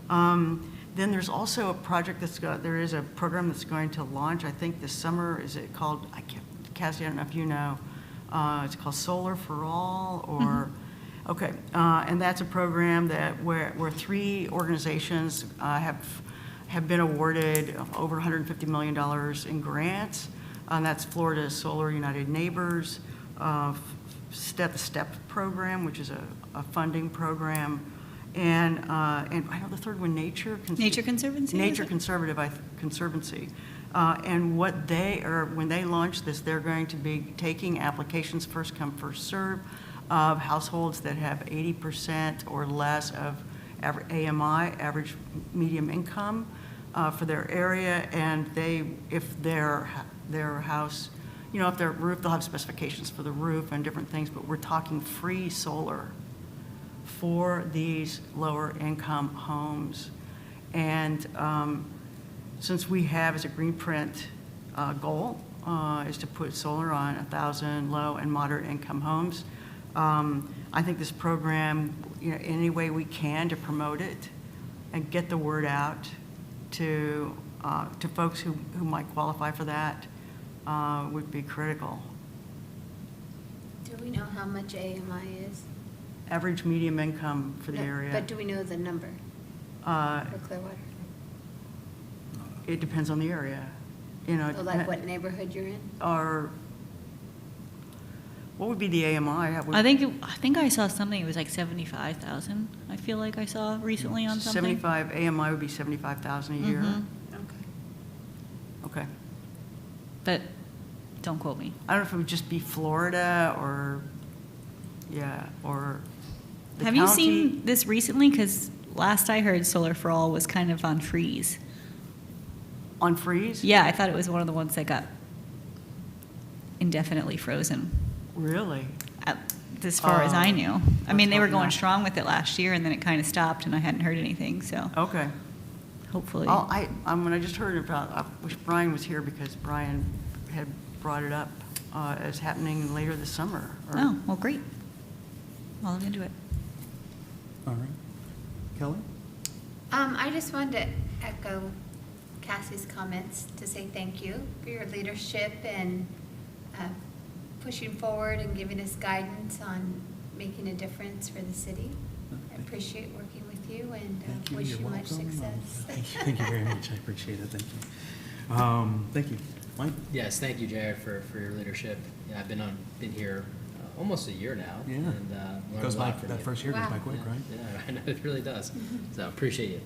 Then there's also a project there is a program that's going to launch, I think this summer. Is it called, Cassie, I don't know if you know, it's called Solar for All, or, okay. And that's a program where 3 organizations have been awarded over $150 million in grants. And that's Florida Solar United Neighbors, the STEP program, which is a funding program. And I know the third one, Nature Conservancy? Nature Conservancy. And when they launch this, they're going to be taking applications first come, first serve of households that have 80% or less of AMI, average medium income, for their area. And if their house, if their roof, they'll have specifications for the roof and different things, but we're talking free solar for these lower income homes. And since we have as a green print goal is to put solar on 1,000 low and moderate income homes, I think this program, any way we can to promote it and get the word out to folks who might qualify for that would be critical. Do we know how much AMI is? Average medium income for the No, area. But do we know the number Uh, for Clearwater? It depends on the area, So like what neighborhood you're in? Or, what would be the AMI? I think I saw something, it was like 75,000, I feel like I saw recently on something. 75, AMI would be 75,000 a year. Mhm. Okay. But don't quote me. I don't know if it would just be Florida or the Have you county. seen this recently? Because last I heard, Solar for All was kind of on freeze. On freeze? Yeah, I thought it was one of the ones that got indefinitely frozen, Really? as far as I knew. I mean, they were Let's hope going not. strong with it last year, and then it kind of stopped, and I hadn't heard anything, so Okay. hopefully. I just heard about, I wish Brian was here because Brian had brought it up as happening later this summer. Oh, well, great. I'll look into it. All right. Kelly? I just wanted to echo Cassie's comments to say thank you for your leadership and pushing forward and giving us guidance on making a difference for the city. I appreciate working with you and Thank you. wish You're you much welcome. success. Thank you very much. I appreciate it. Thank you. Thank you. Mike? Yes, thank you, Jared, for your leadership. Yeah, I've been here almost a year now. Yeah. And learned Goes a by, lot from that you. first year goes Wow. by quick, right? Yeah, I know, it really does. So appreciate you.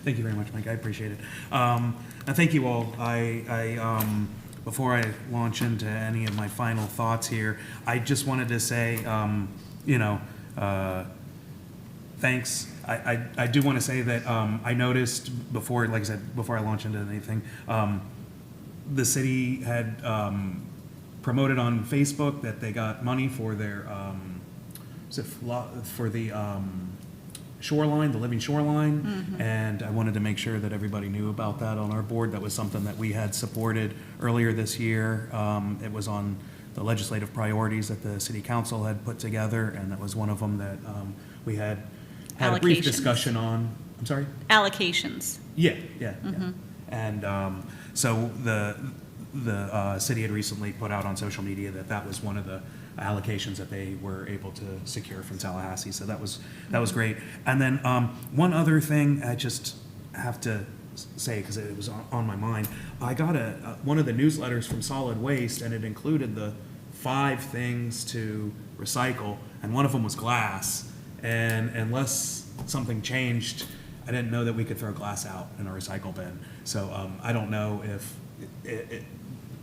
Thank you very much, Mike. I appreciate it. And thank you all. Before I launch into any of my final thoughts here, I just wanted to say, thanks. I do want to say that I noticed before, like I said, before I launch into anything, the city had promoted on Facebook that they got money for their, for the shoreline, the living shoreline, and I wanted to make sure that everybody knew about that on our board. That was something that we had supported earlier this year. It was on the legislative priorities that the city council had put together, and that was one of them that we had a brief Allocations. discussion on. I'm sorry? Allocations. Yeah. And so the city had recently put out on social media that that was one of the allocations that they were able to secure from Tallahassee. So that was great. And then one other thing I just have to say, because it was on my mind, I got one of the newsletters from Solid Waste, and it included the 5 things to recycle, and one of them was glass. And unless something changed, I didn't know that we could throw glass out in a recycle bin. So I don't know if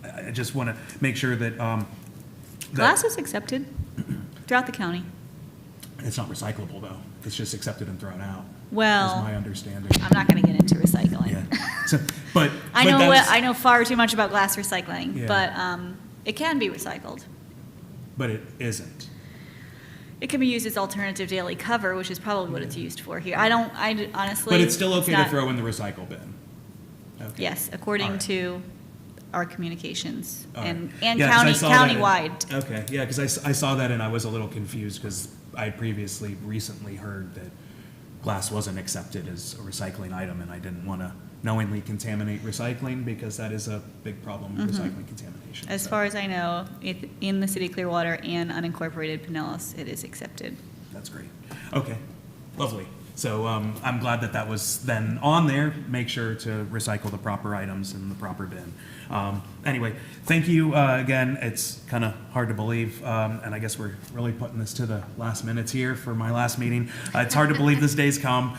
I just want to make sure that Glass is accepted throughout the county. it's not recyclable though. It's just accepted and thrown out. Well, is my understanding. I'm not going to get into recycling. Yeah. So, but I know far too much about glass recycling, Yeah. but it can be recycled. But it isn't. It can be used as alternative daily cover, which is probably what it's used for here. I honestly. But it's still okay to not- throw in the recycle bin. Okay. Yes, All according right. to our communications All right. and Yeah, 'cause I saw that- countywide. Okay, yeah, because I saw that and I was a little confused because I had recently heard that glass wasn't accepted as a recycling item, and I didn't want to knowingly contaminate recycling because that is a big problem, recycling contamination. As So far as I know, in the city of Clearwater and unincorporated Pinellas, it is accepted. That's great. Okay, lovely. So I'm glad that was then on there. Make sure to recycle the proper items in the proper bin. Anyway, thank you again. It's kind of hard to believe, and I guess we're really putting this to the last minutes here for my last meeting. It's hard to believe this day's come.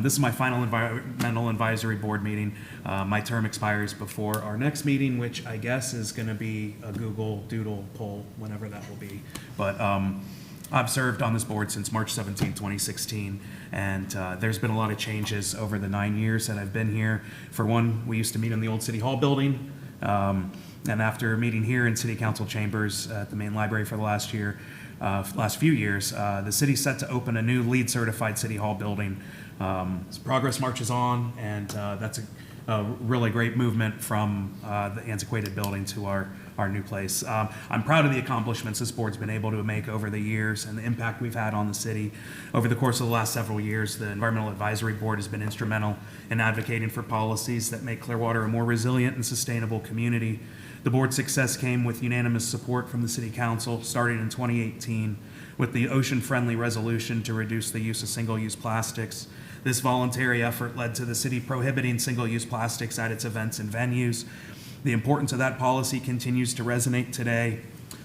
This is my final environmental advisory board meeting. My term expires before our next meeting, which I guess is going to be a Google Doodle poll, whenever that will be. But I've served on this board since March 17, 2016, and there's been a lot of changes over the 9 years that I've been here. For one, we used to meet in the old City Hall building, and after meeting here in City Council chambers at the main library for the last few years, the city's set to open a new LEED certified City Hall building. So progress marches on, and that's a really great movement from the antiquated building to our our new place. I'm proud of the accomplishments this board's been able to make over the years and the impact we've had on the city. Over the course of the last several years, the Environmental Advisory Board has been instrumental in advocating for policies that make Clearwater a more resilient and sustainable community. The board's success came with unanimous support from the City Council starting in 2018 with the ocean-friendly resolution to reduce the use of single-use plastics. This voluntary effort led to the city prohibiting single-use plastics at its events and venues. The importance of that policy continues to resonate today.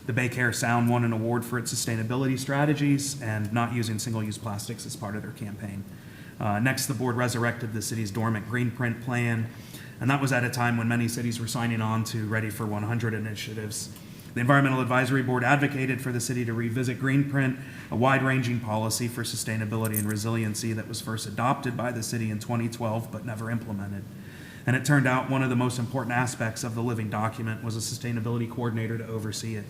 The Bay Care Sound won an award for its sustainability strategies and not using single-use plastics as part of their campaign. Next, the board resurrected the city's dormant green print plan, and that was at a time when many cities were signing on to Ready for 100 initiatives. The Environmental Advisory Board advocated for the city to revisit green print, a wide-ranging policy for sustainability and resiliency that was first adopted by the city in 2012 but never implemented. And it turned out one of the most important aspects of the living document was a sustainability coordinator to oversee it.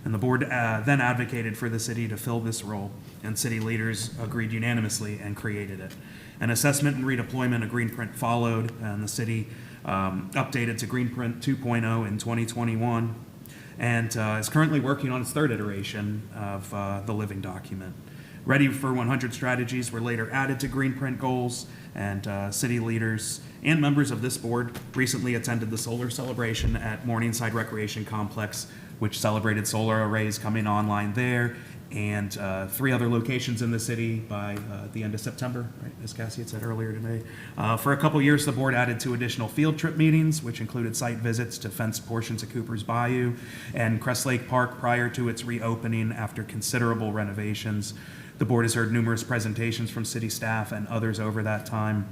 And the board then advocated for the city to fill this role, and city leaders agreed unanimously and created it. An assessment and redeployment of green print followed, and the city updated to green print 2.0 in 2021. And is currently working on its third iteration of the living document. Ready for 100 strategies were later added to green print goals, and city leaders and members of this board recently attended the solar celebration at Morningside Recreation Complex, which celebrated solar arrays coming online there, and 3 other locations in the city by the end of September, right, as Cassie had said earlier today. For a couple years, the board added 2 additional field trip meetings, which included site visits to fenced portions of Cooper's Bayou and Crest Lake Park prior to its reopening after considerable renovations. The board has heard numerous presentations from city staff and others over that time.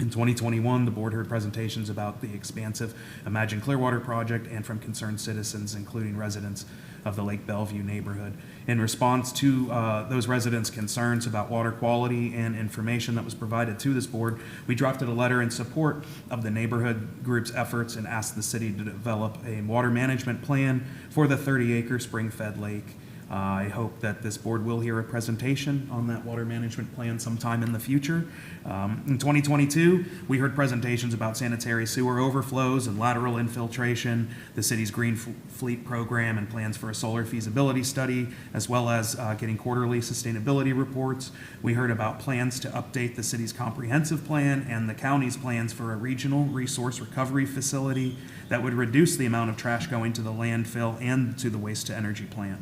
In 2021, the board heard presentations about the expansive Imagine Clearwater project and from concerned citizens, including residents of the Lake Bellevue neighborhood. In response to those residents' concerns about water quality and information that was provided to this board, we drafted a letter in support of the neighborhood group's efforts and asked the city to develop a water management plan for the 30-acre spring-fed lake. I hope that this board will hear a presentation on that water management plan sometime in the future. In 2022, we heard presentations about sanitary sewer overflows and lateral infiltration, the city's green fleet program and plans for a solar feasibility study, as well as getting quarterly sustainability reports. We heard about plans to update the city's comprehensive plan and the county's plans for a regional resource recovery facility that would reduce the amount of trash going to the landfill and to the waste-to-energy plant.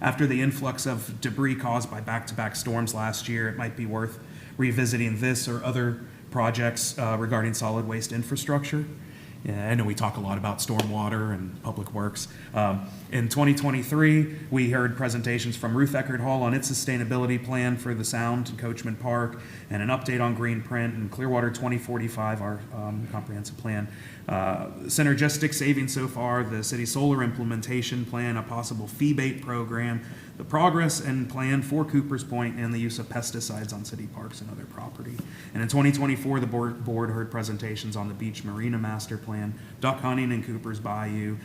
After the influx of debris caused by back-to-back storms last year, it might be worth revisiting this or other projects regarding solid waste infrastructure. Yeah, I know we talk a lot about stormwater and public works. In 2023, we heard presentations from Ruth Eckerd Hall on its sustainability plan for the Sound and Coachman Park, and an update on green print and Clearwater 2045, our comprehensive plan. Synergistic savings so far, the city solar implementation plan, a possible fee bait program, the progress and plan for Cooper's Point, and the use of pesticides on city parks and other property. And in 2024, the board heard presentations on the beach marina master plan, duck hunting in Cooper's Bayou,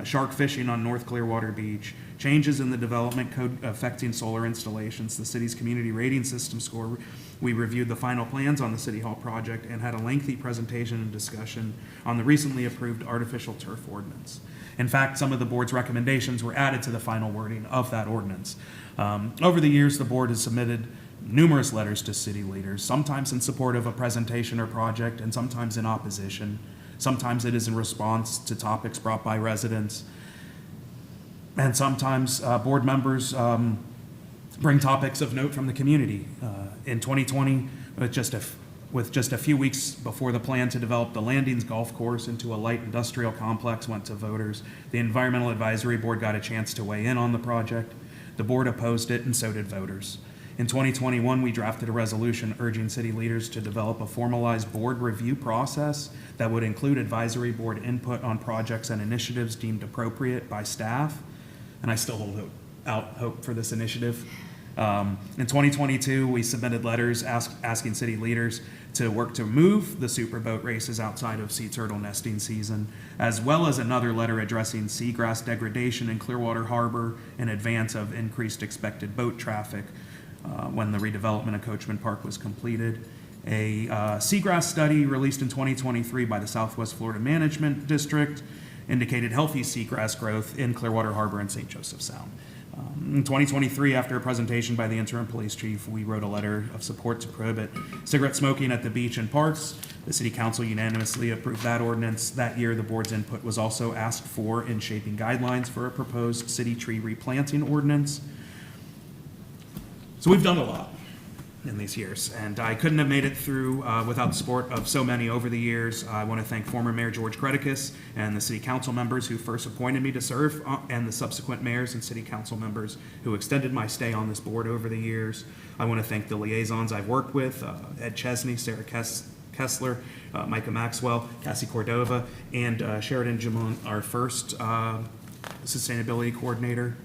shark fishing on North Clearwater Beach, changes in the development code affecting solar installations, the city's community rating system score. We reviewed the final plans on the City Hall project and had a lengthy presentation and discussion on the recently approved artificial turf ordinance. In fact, some of the board's recommendations were added to the final wording of that ordinance. Over the years, the board has submitted numerous letters to city leaders, sometimes in support of a presentation or project, and sometimes in opposition. Sometimes it is in response to topics brought by residents. And sometimes board members bring topics of note from the community. In 2020, with just a few weeks before the plan to develop the Landings Golf Course into a light industrial complex went to voters, the Environmental Advisory Board got a chance to weigh in on the project. The board opposed it, and so did voters. In 2021, we drafted a resolution urging city leaders to develop a formalized board review process that would include advisory board input on projects and initiatives deemed appropriate by staff. And I still hold out hope for this initiative. In 2022, we submitted letters asking city leaders to work to move the superboat races outside of sea turtle nesting season, as well as another letter addressing seagrass degradation in Clearwater Harbor in advance of increased expected boat traffic when the redevelopment of Coachman Park was completed. A seagrass study released in 2023 by the Southwest Florida Management District indicated healthy seagrass growth in Clearwater Harbor and St. Joseph Sound. In 2023, after a presentation by the interim police chief, we wrote a letter of support to prohibit cigarette smoking at the beach and parks. The city council unanimously approved that ordinance. That year, the board's input was also asked for in shaping guidelines for a proposed city tree replanting ordinance. So we've done a lot in these years, and I couldn't have made it through without the support of so many over the years. I want to thank former Mayor George Creticus and the city council members who first appointed me to serve, and the subsequent mayors and city council members who extended my stay on this board over the years. I want to thank the liaisons I've worked with, Ed Chesney, Sarah Kessler, Micah Maxwell, Cassie Cordova, and Sheridan Jamont, our first sustainability coordinator.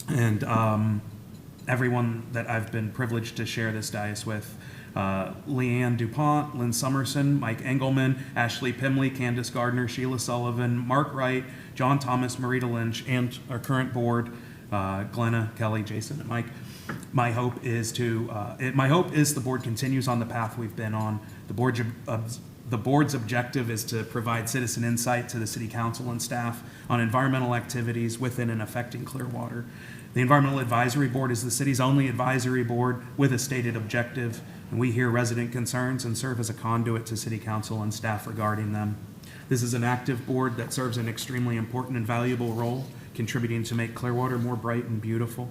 And everyone that I've been privileged to share this dais with, Leanne DuPont, Lynn Summerson, Mike Engelman, Ashley Pimley, Candace Gardner, Sheila Sullivan, Mark Wright, John Thomas, Marita Lynch, and our current board, Glenna, Kelly, Jason, and Mike. My hope is the board continues on the path we've been on. The board's objective is to provide citizen insight to the city council and staff on environmental activities within and affecting Clearwater. The Environmental Advisory Board is the city's only advisory board with a stated objective, and we hear resident concerns and serve as a conduit to city council and staff regarding them. This is an active board that serves an extremely important and valuable role, contributing to make Clearwater more bright and beautiful.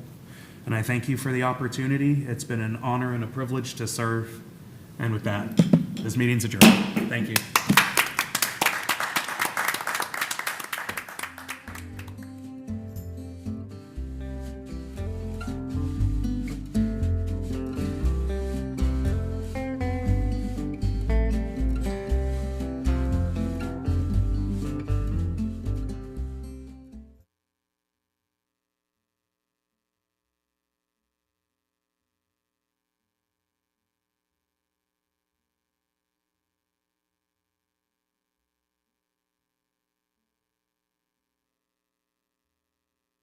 And I thank you for the opportunity. It's been an honor and a privilege to serve. And with that, this meeting's adjourned. Thank you.